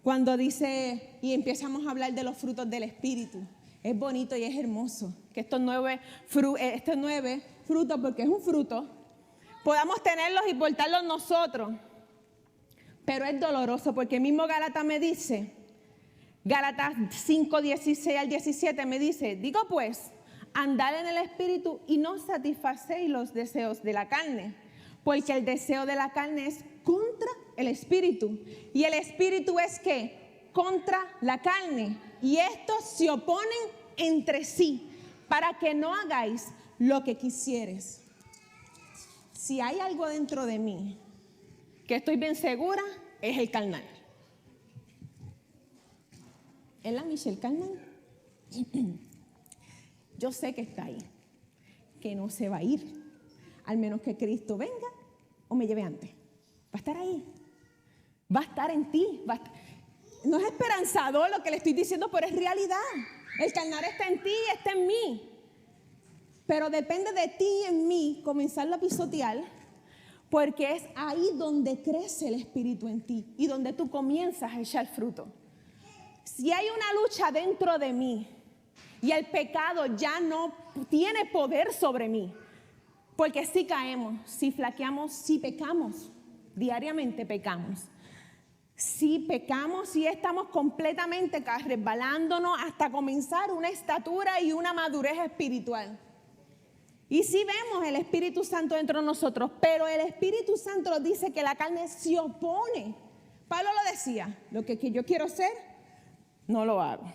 cuando dice y empezamos a hablar de los frutos del Espíritu. Es bonito y es hermoso que estos 9 frutos, porque es un fruto, podamos tenerlos y portarlos nosotros. Pero es doloroso porque el mismo Gálatas me dice, Gálatas 5, 16 al 17 me dice, digo pues, andad en el Espíritu y no satisfacéis los deseos de la carne, porque el deseo de la carne es contra el Espíritu y el Espíritu es ¿qué? Contra la carne, y estos se oponen entre sí para que no hagáis lo que quisieres. Si hay algo dentro de mí que estoy bien segura, es el carnal. ¿Es la Michelle carnal? Yo sé que está ahí, que no se va a ir, al menos que Cristo venga o me lleve antes. Va a estar ahí, va a estar en ti. No es esperanzador lo que le estoy diciendo, pero es realidad. El carnal está en ti y está en mí. Pero depende de ti y en mí comenzarlo a pisotear, porque es ahí donde crece el Espíritu en ti y donde tú comienzas a echar fruto. Si hay una lucha dentro de mí y el pecado ya no tiene poder sobre mí, porque si caemos, si flaqueamos, si pecamos, diariamente pecamos. Si pecamos, si estamos completamente resbalándonos hasta comenzar una estatura y una madurez espiritual. Y si vemos el Espíritu Santo dentro de nosotros, pero el Espíritu Santo dice que la carne se opone. Pablo lo decía, lo que yo quiero hacer, no lo hago.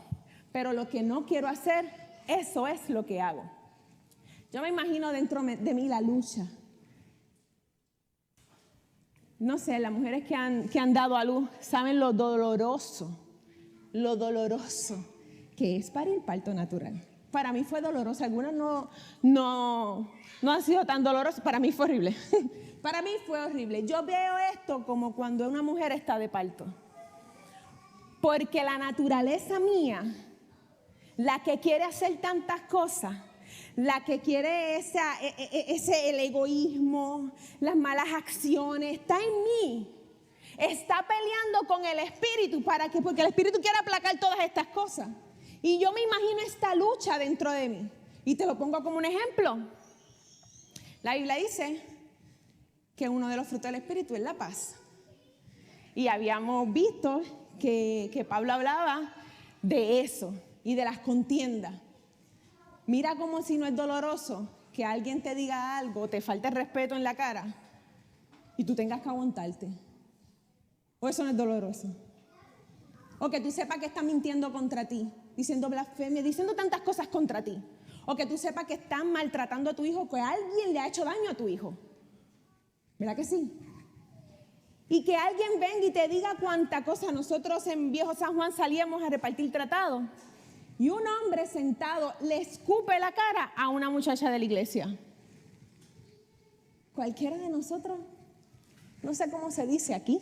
Pero lo que no quiero hacer, eso es lo que hago. Yo me imagino dentro de mí la lucha. No sé, las mujeres que han dado a luz saben lo doloroso que es parir parto natural. Para mí fue doloroso, algunas no han sido tan dolorosas, para mí fue horrible. Para mí fue horrible. Yo veo esto como cuando una mujer está de parto. Porque la naturaleza mía, la que quiere hacer tantas cosas, la que quiere el egoísmo, las malas acciones, está en mí. Está peleando con el Espíritu porque el Espíritu quiere aplacar todas estas cosas. Y yo me imagino esta lucha dentro de mí. Y te lo pongo como un ejemplo. La Biblia dice que uno de los frutos del Espíritu es la paz. Y habíamos visto que Pablo hablaba de eso y de las contiendas. Mira como si no es doloroso que alguien te diga algo, te falte el respeto en la cara y tú tengas que aguantarte. O eso no es doloroso. O que tú sepas que está mintiendo contra ti, diciendo blasfemia, diciendo tantas cosas contra ti. o que tú sepas que están maltratando a tu hijo, que alguien le ha hecho daño a tu hijo. ¿Verdad que sí? Y que alguien venga y te diga cuánta cosa. Nosotros en Viejo San Juan salíamos a repartir tratados y un hombre sentado le escupe la cara a una muchacha de la iglesia. Cualquiera de nosotros, no sé cómo se dice aquí.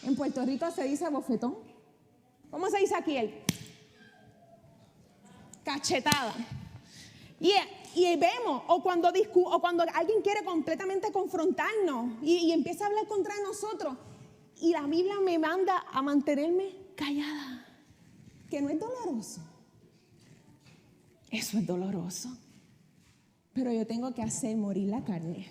En Puerto Rico se dice bofetón. ¿Cómo se dice aquí él? Cachetada. Y vemos, o cuando alguien quiere completamente confrontarnos y empieza a hablar contra nosotros, y la Biblia me manda a mantenerme callada, que no es doloroso. Eso es doloroso. Pero yo tengo que hacer morir la carne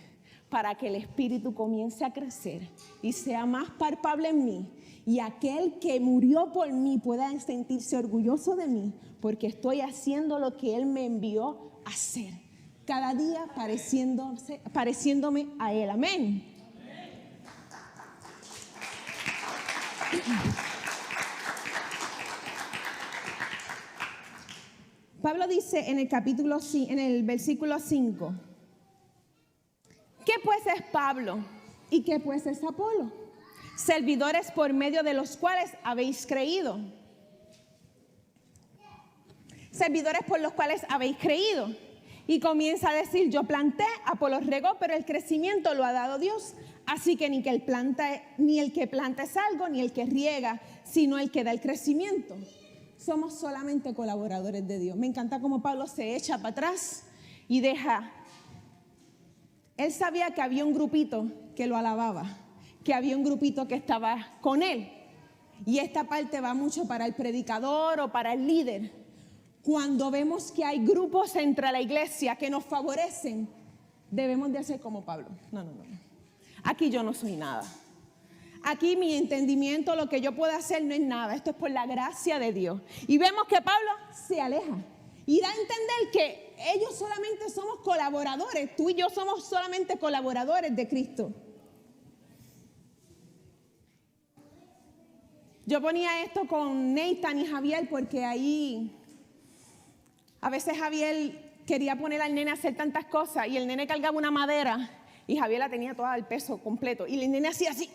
para que el espíritu comience a crecer y sea más palpable en mí. Y aquel que murió por mí pueda sentirse orgulloso de mí porque estoy haciendo lo que Él me envió a hacer. Cada día pareciéndome a Él. Amén. Pablo dice en el versículo 5, ¿qué pues es Pablo y qué pues es Apolo? Servidores por medio de los cuales habéis creído. Servidores por los cuales habéis creído. Y comienza a decir, yo planté, Apolo regó, pero el crecimiento lo ha dado Dios. Así que ni el que planta es algo, ni el que riega, sino el que da el crecimiento. Somos solamente colaboradores de Dios. Me encanta cómo Pablo se echa para atrás y deja. Él sabía que había un grupito que lo alababa, que había un grupito que estaba con él. Y esta parte va mucho para el predicador o para el líder. Cuando vemos que hay grupos entre la iglesia que nos favorecen, debemos de hacer como Pablo. No. Aquí yo no soy nada. Aquí mi entendimiento, lo que yo puedo hacer no es nada. Esto es por la gracia de Dios. Y vemos que Pablo se aleja y da a entender que ellos solamente somos colaboradores. Tú y yo somos solamente colaboradores de Cristo. Yo ponía esto con Nathan y Javier porque ahí a veces Javier quería poner al nene a hacer tantas cosas y el nene cargaba una madera y Javier la tenía toda el peso completo y el nene hacía así.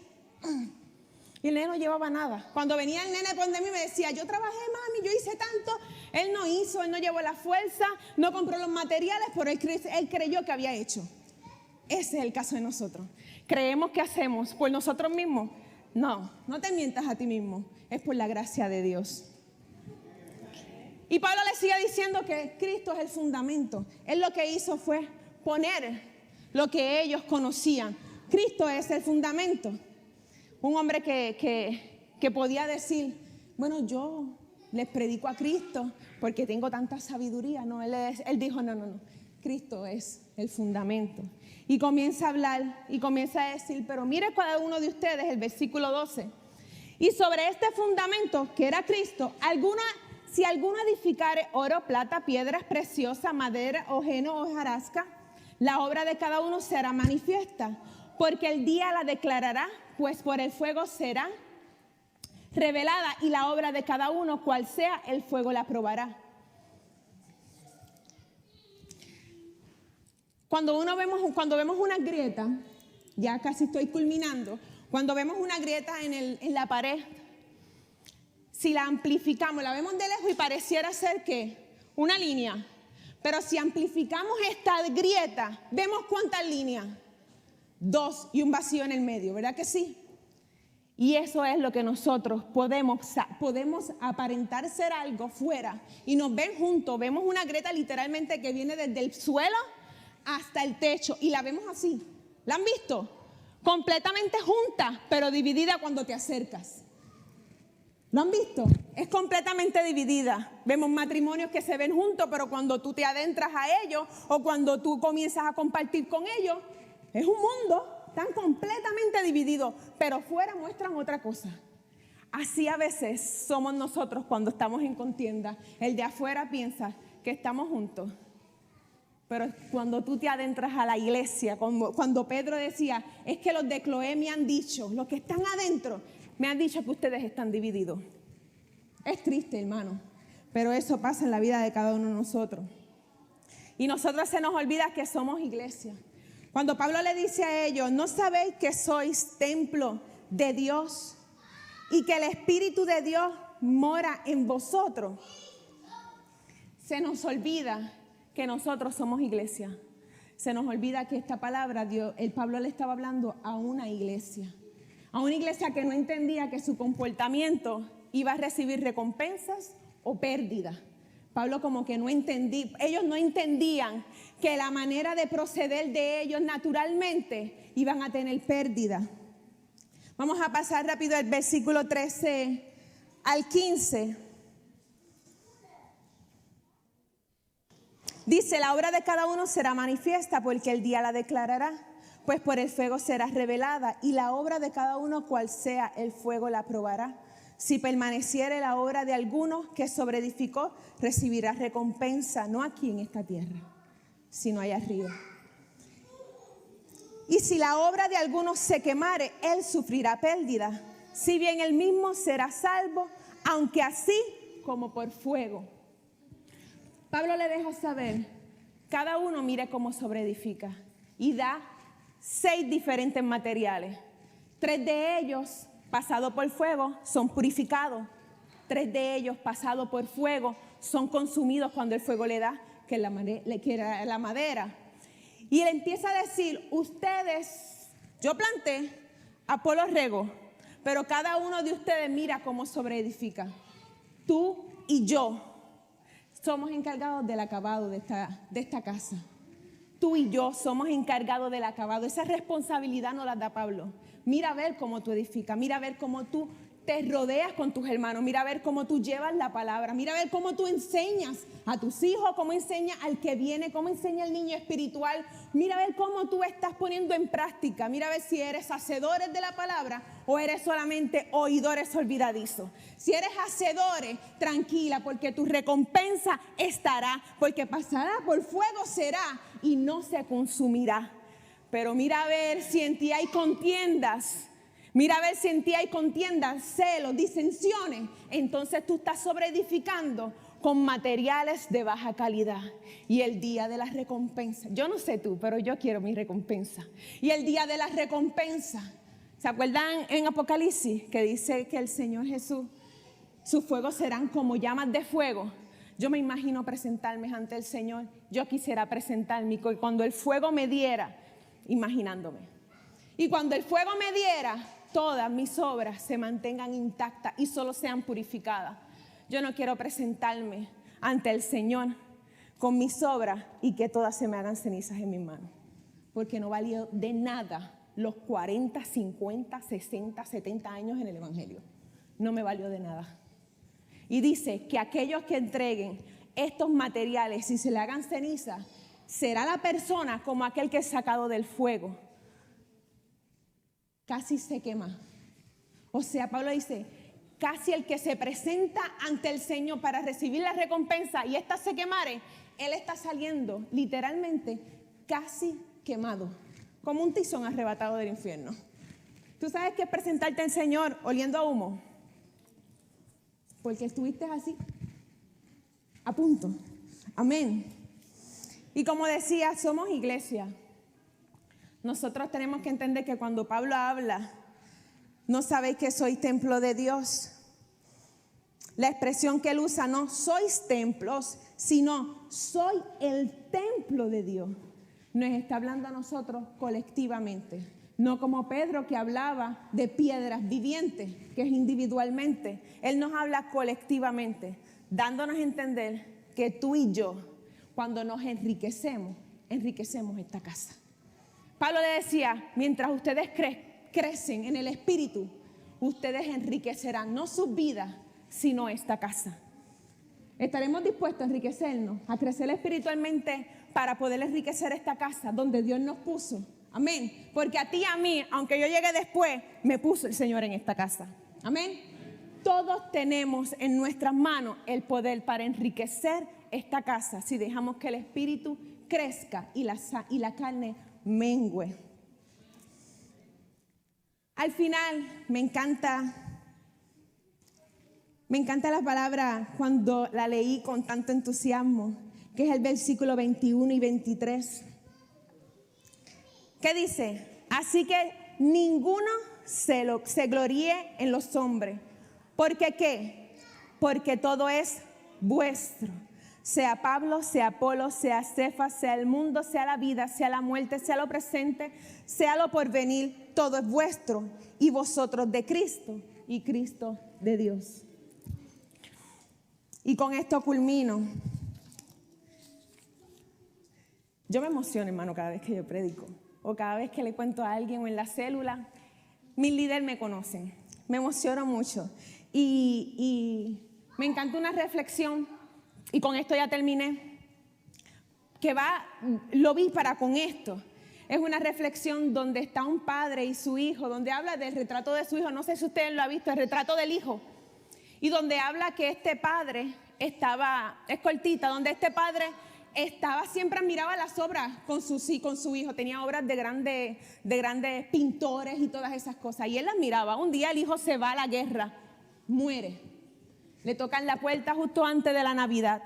Y el nene no llevaba nada. Cuando venía el nene por de mí me decía, yo trabajé, mami, yo hice tanto. Él no hizo, él no llevó la fuerza, no compró los materiales, pero él creyó que había hecho. Ese es el caso de nosotros. Creemos que hacemos por nosotros mismos. No te mientas a ti mismo. Es por la gracia de Dios. Y Pablo le sigue diciendo que Cristo es el fundamento. Él lo que hizo fue poner lo que ellos conocían. Cristo es el fundamento. Un hombre que podía decir, bueno, yo les predico a Cristo porque tengo tanta sabiduría. No, él dijo, no. Cristo es el fundamento. Y comienza a hablar y comienza a decir, pero mire cada uno de ustedes, el versículo 12. Y sobre este fundamento, que era Cristo, si alguno edificare oro, plata, piedras preciosas, madera, heno o hojarasca, la obra de cada uno será manifiesta, porque el día la declarará, pues por el fuego será revelada, y la obra de cada uno, cual sea, el fuego la probará. Cuando vemos una grieta, ya casi estoy culminando, cuando vemos una grieta en la pared, si la amplificamos, la vemos de lejos y pareciera ser que una línea, pero si amplificamos esta grieta, vemos cuántas líneas, 2 y un vacío en el medio, ¿verdad que sí? Y eso es lo que nosotros podemos aparentar ser algo fuera y nos ven juntos, vemos una grieta literalmente que viene desde el suelo hasta el techo y la vemos así. ¿La han visto? Completamente junta, pero dividida cuando te acercas. ¿Lo han visto? Es completamente dividida. Vemos matrimonios que se ven juntos, pero cuando tú te adentras a ellos o cuando tú comienzas a compartir con ellos, es un mundo tan completamente dividido, pero fuera muestran otra cosa. Así a veces somos nosotros cuando estamos en contienda. El de afuera piensa que estamos juntos, pero cuando tú te adentras a la iglesia, cuando Pedro decía, es que los de Cloé me han dicho, los que están adentro, me han dicho que ustedes están divididos. Es triste, hermano, pero eso pasa en la vida de cada uno de nosotros. Y nosotros se nos olvida que somos iglesia. Cuando Pablo le dice a ellos, ¿no sabéis que sois templo de Dios y que el Espíritu de Dios mora en vosotros? Se nos olvida que nosotros somos iglesia. Se nos olvida que esta palabra, el Pablo le estaba hablando a una iglesia que no entendía que su comportamiento iba a recibir recompensas o pérdidas. Pablo como que no entendía, ellos no entendían que la manera de proceder de ellos naturalmente iban a tener pérdida. Vamos a pasar rápido al versículo 13 al 15. Dice, la obra de cada uno será manifiesta porque el día la declarará, pues por el fuego será revelada y la obra de cada uno cual sea el fuego la probará. Si permaneciere la obra de alguno que sobreedificó, recibirá recompensa, no aquí en esta tierra, sino allá arriba. Y si la obra de alguno se quemare, él sufrirá pérdida, si bien él mismo será salvo, aunque así como por fuego. Pablo le deja saber, cada uno mire cómo sobreedifica y da 6 diferentes materiales. 3 de ellos pasados por fuego son purificados. 3 de ellos pasados por fuego son consumidos cuando el fuego le da, que era la madera. Y él empieza a decir, ustedes, yo planté, Apolo regó, pero cada uno de ustedes mira cómo sobreedifica. Tú y yo somos encargados del acabado de esta casa. Tú y yo somos encargados del acabado. Esa responsabilidad nos la da Pablo. Mira a ver cómo tú edificas, mira a ver cómo tú te rodeas con tus hermanos, mira a ver cómo tú llevas la palabra, mira a ver cómo tú enseñas a tus hijos, cómo enseñas al que viene, cómo enseña al niño espiritual, mira a ver cómo tú estás poniendo en práctica, mira a ver si eres hacedores de la palabra o eres solamente oidores olvidadizos. Si eres hacedores, tranquila, porque tu recompensa estará, porque pasará por fuego será y no se consumirá. Pero mira a ver si en ti hay contiendas. Mira a ver si en ti hay contiendas, celos, disensiones. Entonces tú estás sobreedificando con materiales de baja calidad. Y el día de la recompensa, yo no sé tú, pero yo quiero mi recompensa. Y el día de la recompensa, ¿se acuerdan en Apocalipsis que dice que el Señor Jesús, sus fuegos serán como llamas de fuego? Yo me imagino presentarme ante el Señor. Yo quisiera presentarme y cuando el fuego me diera, imaginándome. Y cuando el fuego me diera, todas mis obras se mantengan intactas y solo sean purificadas. Yo no quiero presentarme ante el Señor con mis obras y que todas se me hagan cenizas en mis manos. Porque no valió de nada los 40, 50, 60, 70 años en el Evangelio. No me valió de nada. Y dice que aquellos que entreguen estos materiales y se le hagan ceniza, será la persona como aquel que es sacado del fuego. Casi se quema. O sea, Pablo dice, casi el que se presenta ante el Señor para recibir la recompensa y ésta se quemare, él está saliendo literalmente casi quemado, como un tizón arrebatado del infierno. ¿Tú sabes qué es presentarte al Señor oliendo a humo? Porque estuviste así, a punto. Amén. Y como decía, somos iglesia. Nosotros tenemos que entender que cuando Pablo habla, no sabéis que sois templo de Dios. La expresión que él usa, no sois templos, sino soy el templo de Dios. Nos está hablando a nosotros colectivamente, no como Pedro que hablaba de piedras vivientes, que es individualmente. Él nos habla colectivamente, dándonos a entender que tú y yo, cuando nos enriquecemos esta casa. Pablo le decía, mientras ustedes crecen en el Espíritu, ustedes enriquecerán no sus vidas, sino esta casa. ¿Estaremos dispuestos a enriquecernos, a crecer espiritualmente para poder enriquecer esta casa donde Dios nos puso? Amén. Porque a ti y a mí, aunque yo llegue después, me puso el Señor en esta casa. Amén. Todos tenemos en nuestras manos el poder para enriquecer esta casa si dejamos que el Espíritu crezca y la carne mengüe. Al final me encanta la palabra cuando la leí con tanto entusiasmo, que es el versículo 21 y 23. ¿Qué dice? Así que ninguno se gloríe en los hombres. ¿Porque qué? Porque todo es vuestro. Sea Pablo, sea Apolo, sea Cefas, sea el mundo, sea la vida, sea la muerte, sea lo presente, sea lo porvenir, todo es vuestro. Y vosotros de Cristo y Cristo de Dios. Y con esto culmino. Yo me emociono, hermano, cada vez que yo predico. O cada vez que le cuento a alguien o en la célula. Mis líderes me conocen. Me emociono mucho. Y me encanta una reflexión. Y con esto ya terminé. Lo vi para con esto. Es una reflexión donde está un padre y su hijo, donde habla del retrato de su hijo. No sé si ustedes lo han visto, el retrato del hijo. Y donde habla que este padre es cortita, donde este padre siempre miraba las obras con su hijo. Tenía obras de grandes pintores y todas esas cosas. Y él las miraba. Un día el hijo se va a la guerra, muere. Le tocan la puerta justo antes de la Navidad.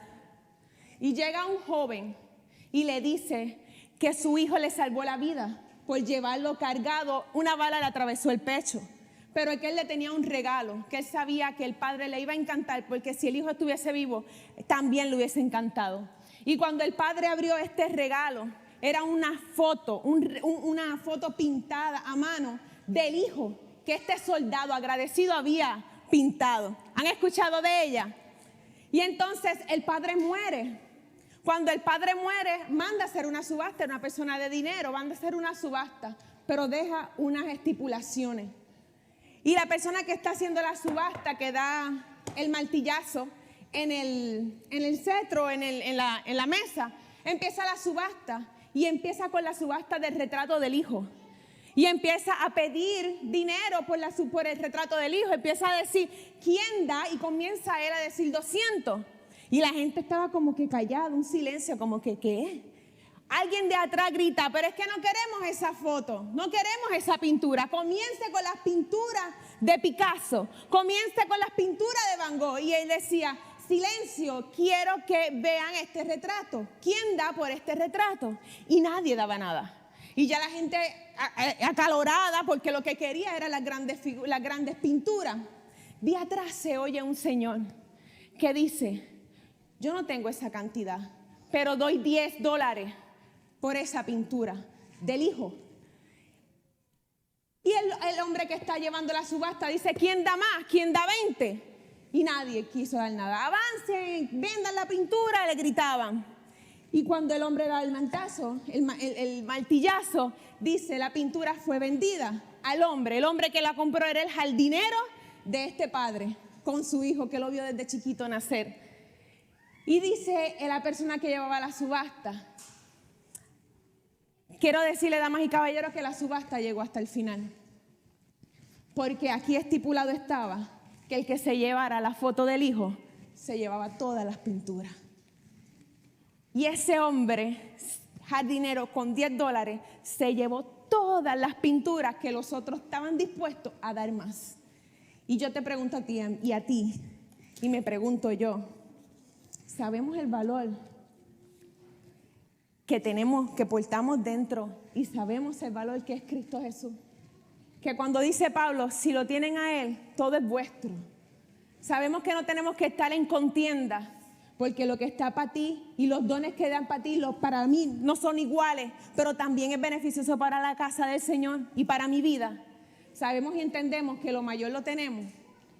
Y llega un joven y le dice que su hijo le salvó la vida por llevarlo cargado. Una bala le atravesó el pecho. Pero que él le tenía un regalo, que él sabía que el padre le iba a encantar, porque si el hijo estuviese vivo, también le hubiese encantado. Y cuando el padre abrió este regalo, era una foto, una foto pintada a mano del hijo que este soldado agradecido había pintado. ¿Han escuchado de ella? Y entonces el padre muere. Cuando el padre muere, manda a hacer una subasta, era una persona de dinero, manda a hacer una subasta, pero deja unas estipulaciones. Y la persona que está haciendo la subasta, que da el martillazo en el cetro, en la mesa, empieza la subasta y empieza con la subasta del retrato del hijo. Y empieza a pedir dinero por el retrato del hijo. Empieza a decir, ¿quién da? Y comienza él a decir 200. Y la gente estaba como que callada, un silencio, como que, ¿qué? Alguien de atrás grita, pero es que no queremos esa foto, no queremos esa pintura. Comience con las pinturas de Picasso, comience con las pinturas de Van Gogh. Y él decía, silencio, quiero que vean este retrato. ¿Quién da por este retrato? Y nadie daba nada. Y ya la gente acalorada, porque lo que quería eran las grandes pinturas. De atrás se oye un señor que dice, yo no tengo esa cantidad, pero doy $10 por esa pintura del hijo. Y el hombre que está llevando la subasta dice, ¿quién da más? ¿Quién da 20? Y nadie quiso dar nada. Avancen, vendan la pintura, le gritaban. Y cuando el hombre da el mantazo, el martillazo, dice, la pintura fue vendida al hombre. El hombre que la compró era el jardinero de este padre, con su hijo que lo vio desde chiquito nacer. Y dice la persona que llevaba la subasta, quiero decirle, damas y caballeros, que la subasta llegó hasta el final. Porque aquí estipulado estaba que el que se llevara la foto del hijo se llevaba todas las pinturas. Y ese hombre, jardinero, con $10, se llevó todas las pinturas que los otros estaban dispuestos a dar más. Y yo te pregunto a ti y a ti, y me pregunto yo, ¿sabemos el valor que tenemos, que portamos dentro, y sabemos el valor que es Cristo Jesús? Que cuando dice Pablo, si lo tienen a Él, todo es vuestro. Sabemos que no tenemos que estar en contienda, porque lo que está para ti y los dones que dan para ti, para mí no son iguales, pero también es beneficioso para la casa del Señor y para mi vida. Sabemos y entendemos que lo mayor lo tenemos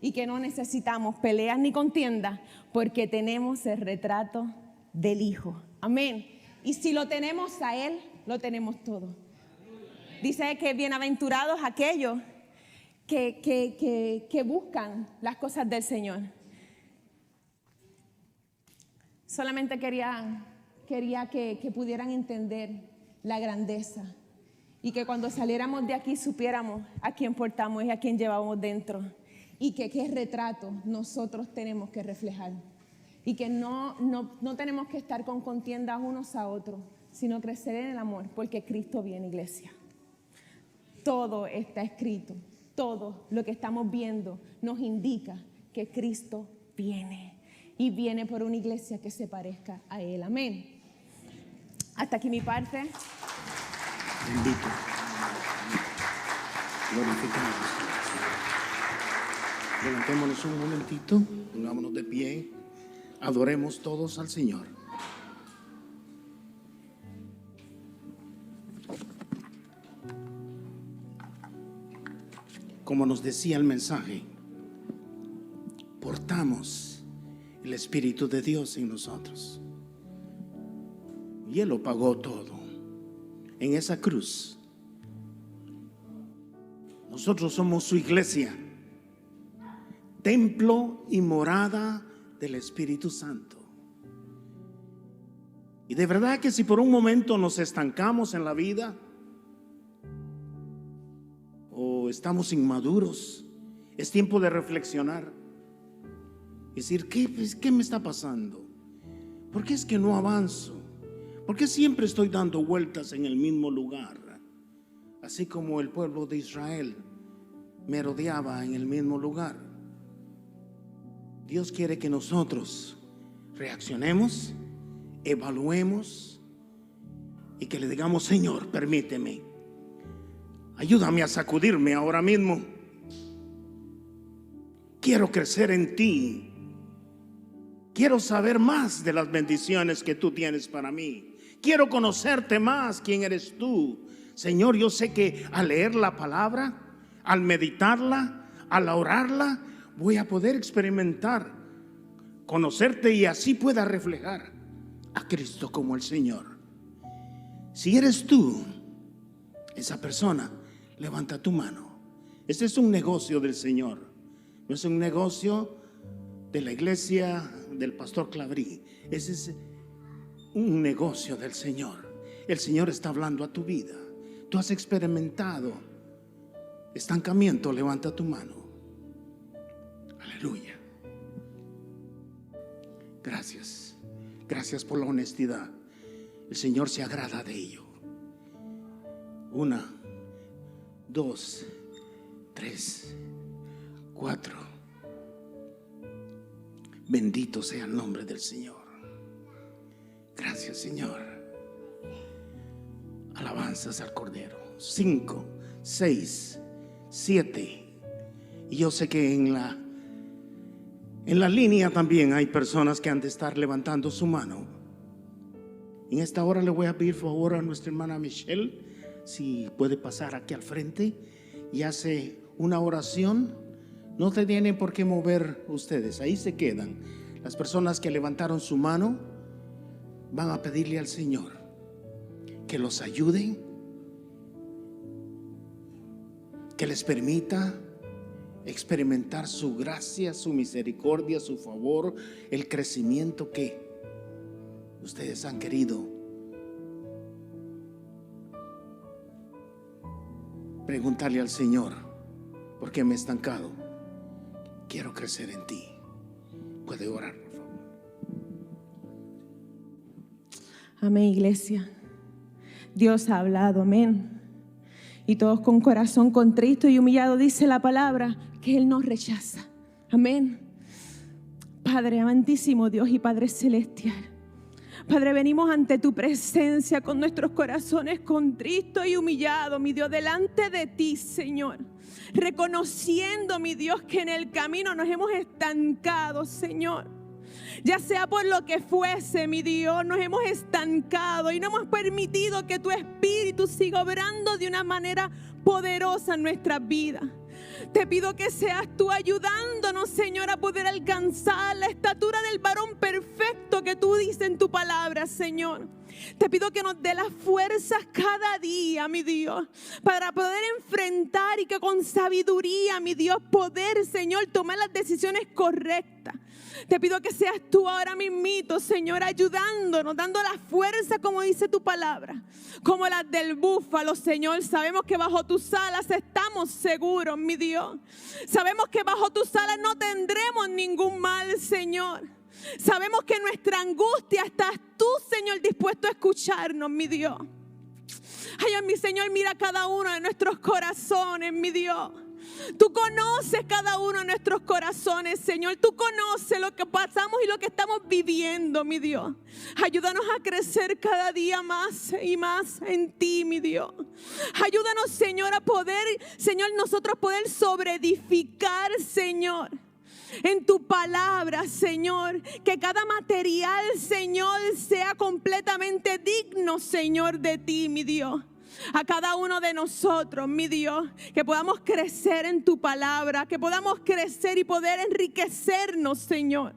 y que no necesitamos peleas ni contiendas, porque tenemos el retrato del Hijo. Amén. Y si lo tenemos a Él, lo tenemos todo. Dice que bienaventurados aquellos que buscan las cosas del Señor. Solamente quería que pudieran entender la grandeza y que cuando saliéramos de aquí supiéramos a quién portamos y a quién llevamos dentro, y que qué retrato nosotros tenemos que reflejar, y que no tenemos que estar con contiendas unos a otros, sino crecer en el amor, porque Cristo viene, iglesia. Todo está escrito, todo lo que estamos viendo nos indica que Cristo viene. y viene por una iglesia que se parezca a Él. Amén. Hasta aquí mi parte. Bendito. Glorificamos. Levantémonos un momentito, pongámonos de pie, adoremos todos al Señor. Como nos decía el mensaje, portamos el Espíritu de Dios en nosotros. Y Él lo pagó todo en esa cruz. Nosotros somos su iglesia, templo y morada del Espíritu Santo. Y de verdad que si por un momento nos estancamos en la vida o estamos inmaduros, es tiempo de reflexionar. Decir, ¿qué me está pasando? ¿Por qué es que no avanzo? ¿Por qué siempre estoy dando vueltas en el mismo lugar? Así como el pueblo de Israel merodeaba en el mismo lugar. Dios quiere que nosotros reaccionemos, evaluemos y que le digamos, Señor, permíteme, ayúdame a sacudirme ahora mismo. Quiero crecer en ti. Quiero saber más de las bendiciones que tú tienes para mí. Quiero conocerte más, quién eres tú. Señor, yo sé que al leer la palabra, al meditarla, al orarla, voy a poder experimentar, conocerte y así pueda reflejar a Cristo como el Señor. Si eres tú, esa persona, levanta tu mano. Este es un negocio del Señor. No es un negocio de la iglesia del pastor Claverí. Ese es un negocio del Señor. El Señor está hablando a tu vida. Tú has experimentado estancamiento, levanta tu mano. Aleluya. Gracias. Gracias por la honestidad. El Señor se agrada de ello. 1, 2, 3, 4. Bendito sea el nombre del Señor. Gracias, Señor. Alabanzas al Cordero. 5, 6, 7. Y yo sé que en la línea también hay personas que han de estar levantando su mano. En esta hora le voy a pedir favor a nuestra hermana Michelle, si puede pasar aquí al frente y hace una oración. No te tienen por qué mover ustedes, ahí se quedan. Las personas que levantaron su mano van a pedirle al Señor que los ayude, que les permita experimentar su gracia, su misericordia, su favor, el crecimiento que ustedes han querido. Preguntarle al Señor, ¿por qué me he estancado? Quiero crecer en ti. Puede orar, por favor. Amén, iglesia. Dios ha hablado, amén. Y todos con corazón contrito y humillado, dice la palabra, que Él nos rechaza. Amén. Padre amantísimo Dios y Padre celestial, Padre, venimos ante tu presencia con nuestros corazones contritos y humillados, mi Dios, delante de ti, Señor. Reconociendo, mi Dios, que en el camino nos hemos estancado, Señor. Ya sea por lo que fuese, mi Dios, nos hemos estancado y no hemos permitido que tu Espíritu siga obrando de una manera poderosa en nuestras vidas. Te pido que seas tú ayudándonos, Señor, a poder alcanzar la estatura del varón perfecto que tú dices en tu palabra, Señor. Te pido que nos dé las fuerzas cada día, mi Dios, para poder enfrentar y que con sabiduría, mi Dios, poder, Señor, tomar las decisiones correctas. Te pido que seas tú ahora mismito, Señor, ayudándonos, dando la fuerza, como dice tu palabra, como las del búfalo, Señor. Sabemos que bajo tus alas estamos seguros, mi Dios. Sabemos que bajo tus alas no tendremos ningún mal, Señor. Sabemos que en nuestra angustia estás tú, Señor, dispuesto a escucharnos, mi Dios. Ay, mi Señor, mira cada uno de nuestros corazones, mi Dios. Tú conoces cada uno de nuestros corazones, Señor. Tú conoces lo que pasamos y lo que estamos viviendo, mi Dios. Ayúdanos a crecer cada día más y más en ti, mi Dios. Ayúdanos, Señor, a poder, Señor, nosotros poder sobreedificar, Señor, en tu palabra, Señor. Que cada material, Señor, sea completamente digno, Señor, de ti, mi Dios. A cada uno de nosotros, mi Dios, que podamos crecer en tu palabra, que podamos crecer y poder enriquecernos, Señor.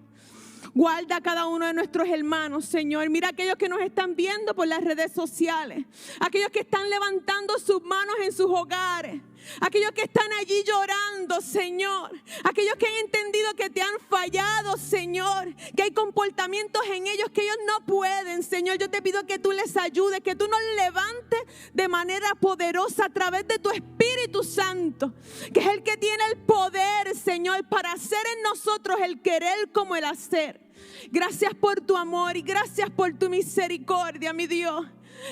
Guarda a cada uno de nuestros hermanos, Señor. Mira a aquellos que nos están viendo por las redes sociales, aquellos que están levantando sus manos en sus hogares, aquellos que están allí llorando, Señor, aquellos que han entendido que te han fallado, Señor, que hay comportamientos en ellos que ellos no pueden, Señor. Yo te pido que tú les ayudes, que tú nos levantes de manera poderosa a través de tu Espíritu Santo, que es el que tiene el poder, Señor, para hacer en nosotros el querer como el hacer. Gracias por tu amor y gracias por tu misericordia, mi Dios.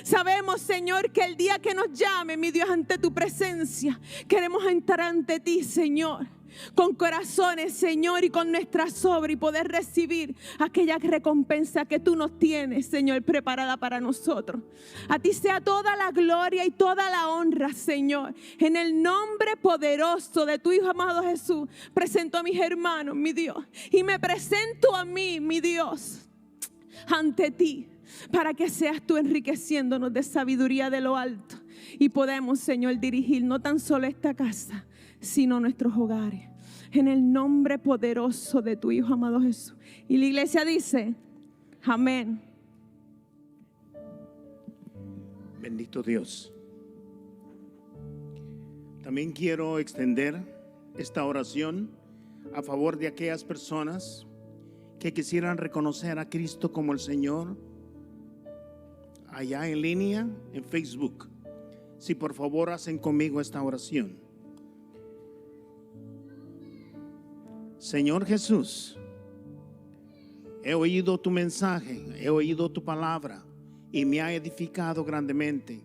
Sabemos, Señor, que el día que nos llame, mi Dios, ante tu presencia, queremos entrar ante ti, Señor, con corazones, Señor, y con nuestra sobra, y poder recibir aquella recompensa que tú nos tienes, Señor, preparada para nosotros. A ti sea toda la gloria y toda la honra, Señor. En el nombre poderoso de tu Hijo amado Jesús, presento a mis hermanos, mi Dios, y me presento a mí, mi Dios, ante ti, para que seas tú enriqueciéndonos de sabiduría de lo alto y podemos, Señor, dirigir no tan solo esta casa, sino nuestros hogares, en el nombre poderoso de tu Hijo amado Jesús. Y la iglesia dice, amén. Bendito Dios. También quiero extender esta oración a favor de aquellas personas que quisieran reconocer a Cristo como el Señor allá en línea en Facebook. Si por favor hacen conmigo esta oración. Señor Jesús, he oído tu mensaje, he oído tu palabra y me ha edificado grandemente.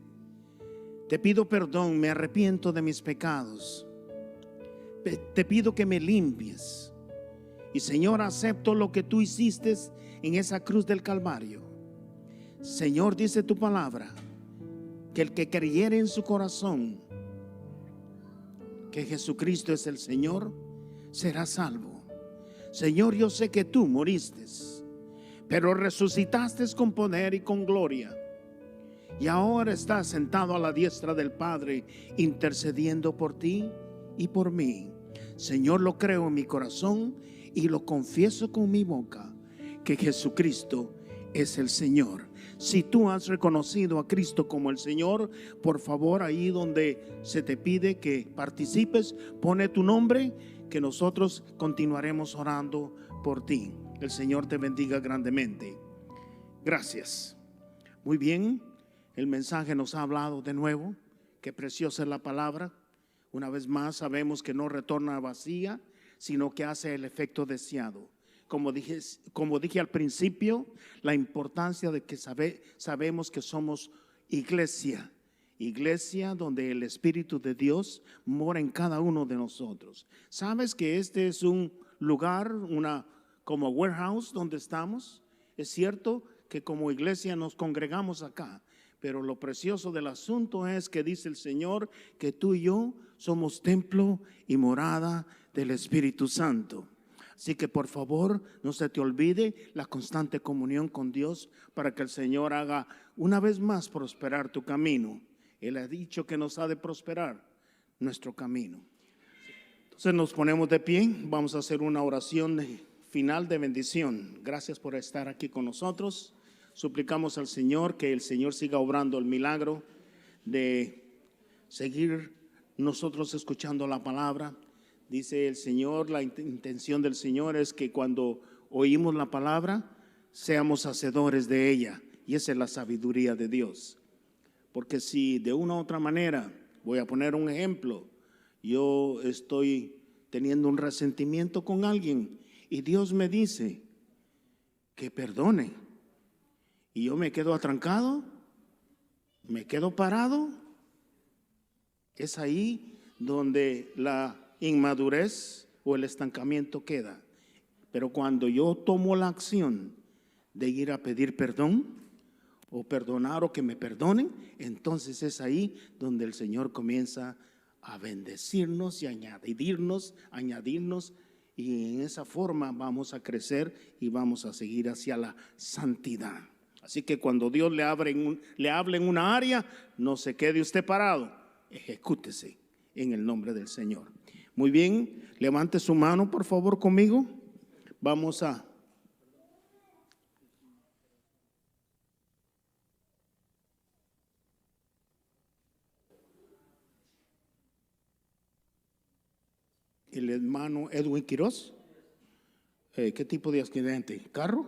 Te pido perdón, me arrepiento de mis pecados. Te pido que me limpies. Y Señor, acepto lo que tú hiciste en esa cruz del Calvario. Señor, dice tu palabra, que el que creyere en su corazón que Jesucristo es el Señor, será salvo. Señor, yo sé que tú moriste, pero resucitaste con poder y con gloria. Y ahora estás sentado a la diestra del Padre, intercediendo por ti y por mí. Señor, lo creo en mi corazón y lo confieso con mi boca, que Jesucristo es el Señor. Si tú has reconocido a Cristo como el Señor, por favor, ahí donde se te pide que participes, pone tu nombre, que nosotros continuaremos orando por ti. El Señor te bendiga grandemente. Gracias. Muy bien, el mensaje nos ha hablado de nuevo. Qué preciosa es la palabra. Una vez más, sabemos que no retorna vacía, sino que hace el efecto deseado. Como dije al principio, la importancia de que sabemos que somos iglesia donde el Espíritu de Dios mora en cada uno de nosotros. ¿Sabes que este es un lugar, como warehouse donde estamos? Es cierto que como iglesia nos congregamos acá, pero lo precioso del asunto es que dice el Señor que tú y yo somos templo y morada del Espíritu Santo. Así que por favor no se te olvide la constante comunión con Dios para que el Señor haga una vez más prosperar tu camino. Él ha dicho que nos ha de prosperar nuestro camino. Entonces nos ponemos de pie, vamos a hacer una oración final de bendición. Gracias por estar aquí con nosotros. Suplicamos al Señor que el Señor siga obrando el milagro de seguir nosotros escuchando la palabra. Dice el Señor, la intención del Señor es que cuando oímos la palabra, seamos hacedores de ella. Y esa es la sabiduría de Dios. Porque si de una u otra manera, voy a poner un ejemplo, yo estoy teniendo un resentimiento con alguien y Dios me dice que perdone, y yo me quedo atrancado, me quedo parado, es ahí donde la inmadurez o el estancamiento queda. Pero cuando yo tomo la acción de ir a pedir perdón o perdonar o que me perdonen, entonces es ahí donde el Señor comienza a bendecirnos y añadirnos, y en esa forma vamos a crecer y vamos a seguir hacia la santidad. Así que cuando Dios le hable en una área, no se quede usted parado, ejecútese en el nombre del Señor. Muy bien, levante su mano por favor conmigo. Vamos a el hermano Edwin Quiroz. ¿Qué tipo de accidente? ¿Carro?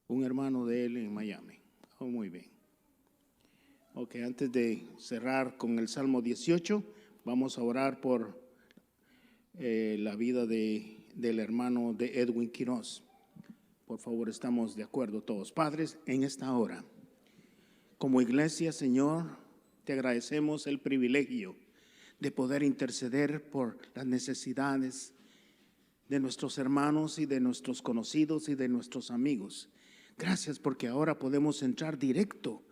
Un hermano de él en Miami. Oh, muy bien. Ok, antes de cerrar con el Salmo 18, vamos a orar por la vida del hermano de Edwin Quiroz. Por favor, estamos de acuerdo todos. Padres, en esta hora, como iglesia, Señor, te agradecemos el privilegio de poder interceder por las necesidades de nuestros hermanos y de nuestros conocidos y de nuestros amigos. Gracias porque ahora podemos entrar directo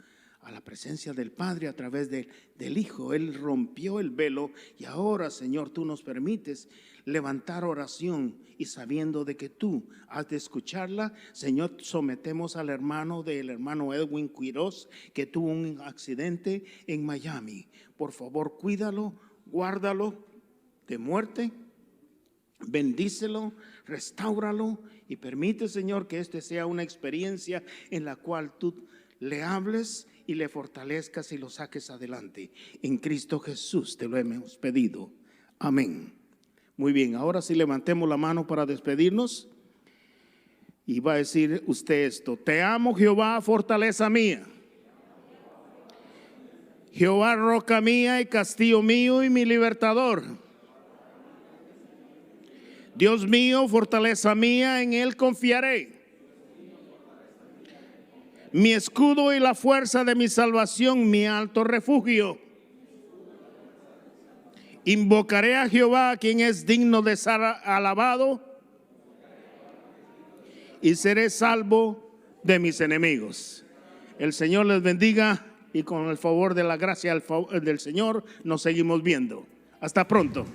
a la presencia del Padre a través del Hijo. Él rompió el velo y ahora, Señor, tú nos permites levantar oración y sabiendo de que tú has de escucharla. Señor, sometemos al hermano Edwin Quiroz, que tuvo un accidente en Miami. Por favor, cuídalo, guárdalo de muerte, bendícelo, restáuralo y permite, Señor, que este sea una experiencia en la cual tú le hables y le fortalezcas y lo saques adelante. En Cristo Jesús te lo hemos pedido. Amén. Muy bien, ahora sí levantemos la mano para despedirnos y va a decir usted esto: te amo, Jehová, fortaleza mía. Jehová, roca mía y castillo mío y mi libertador. Dios mío, fortaleza mía, en Él confiaré. Mi escudo y la fuerza de mi salvación, mi alto refugio. Invocaré a Jehová, quien es digno de ser alabado, y seré salvo de mis enemigos. El Señor les bendiga y con el favor de la gracia del Señor nos seguimos viendo. Hasta pronto.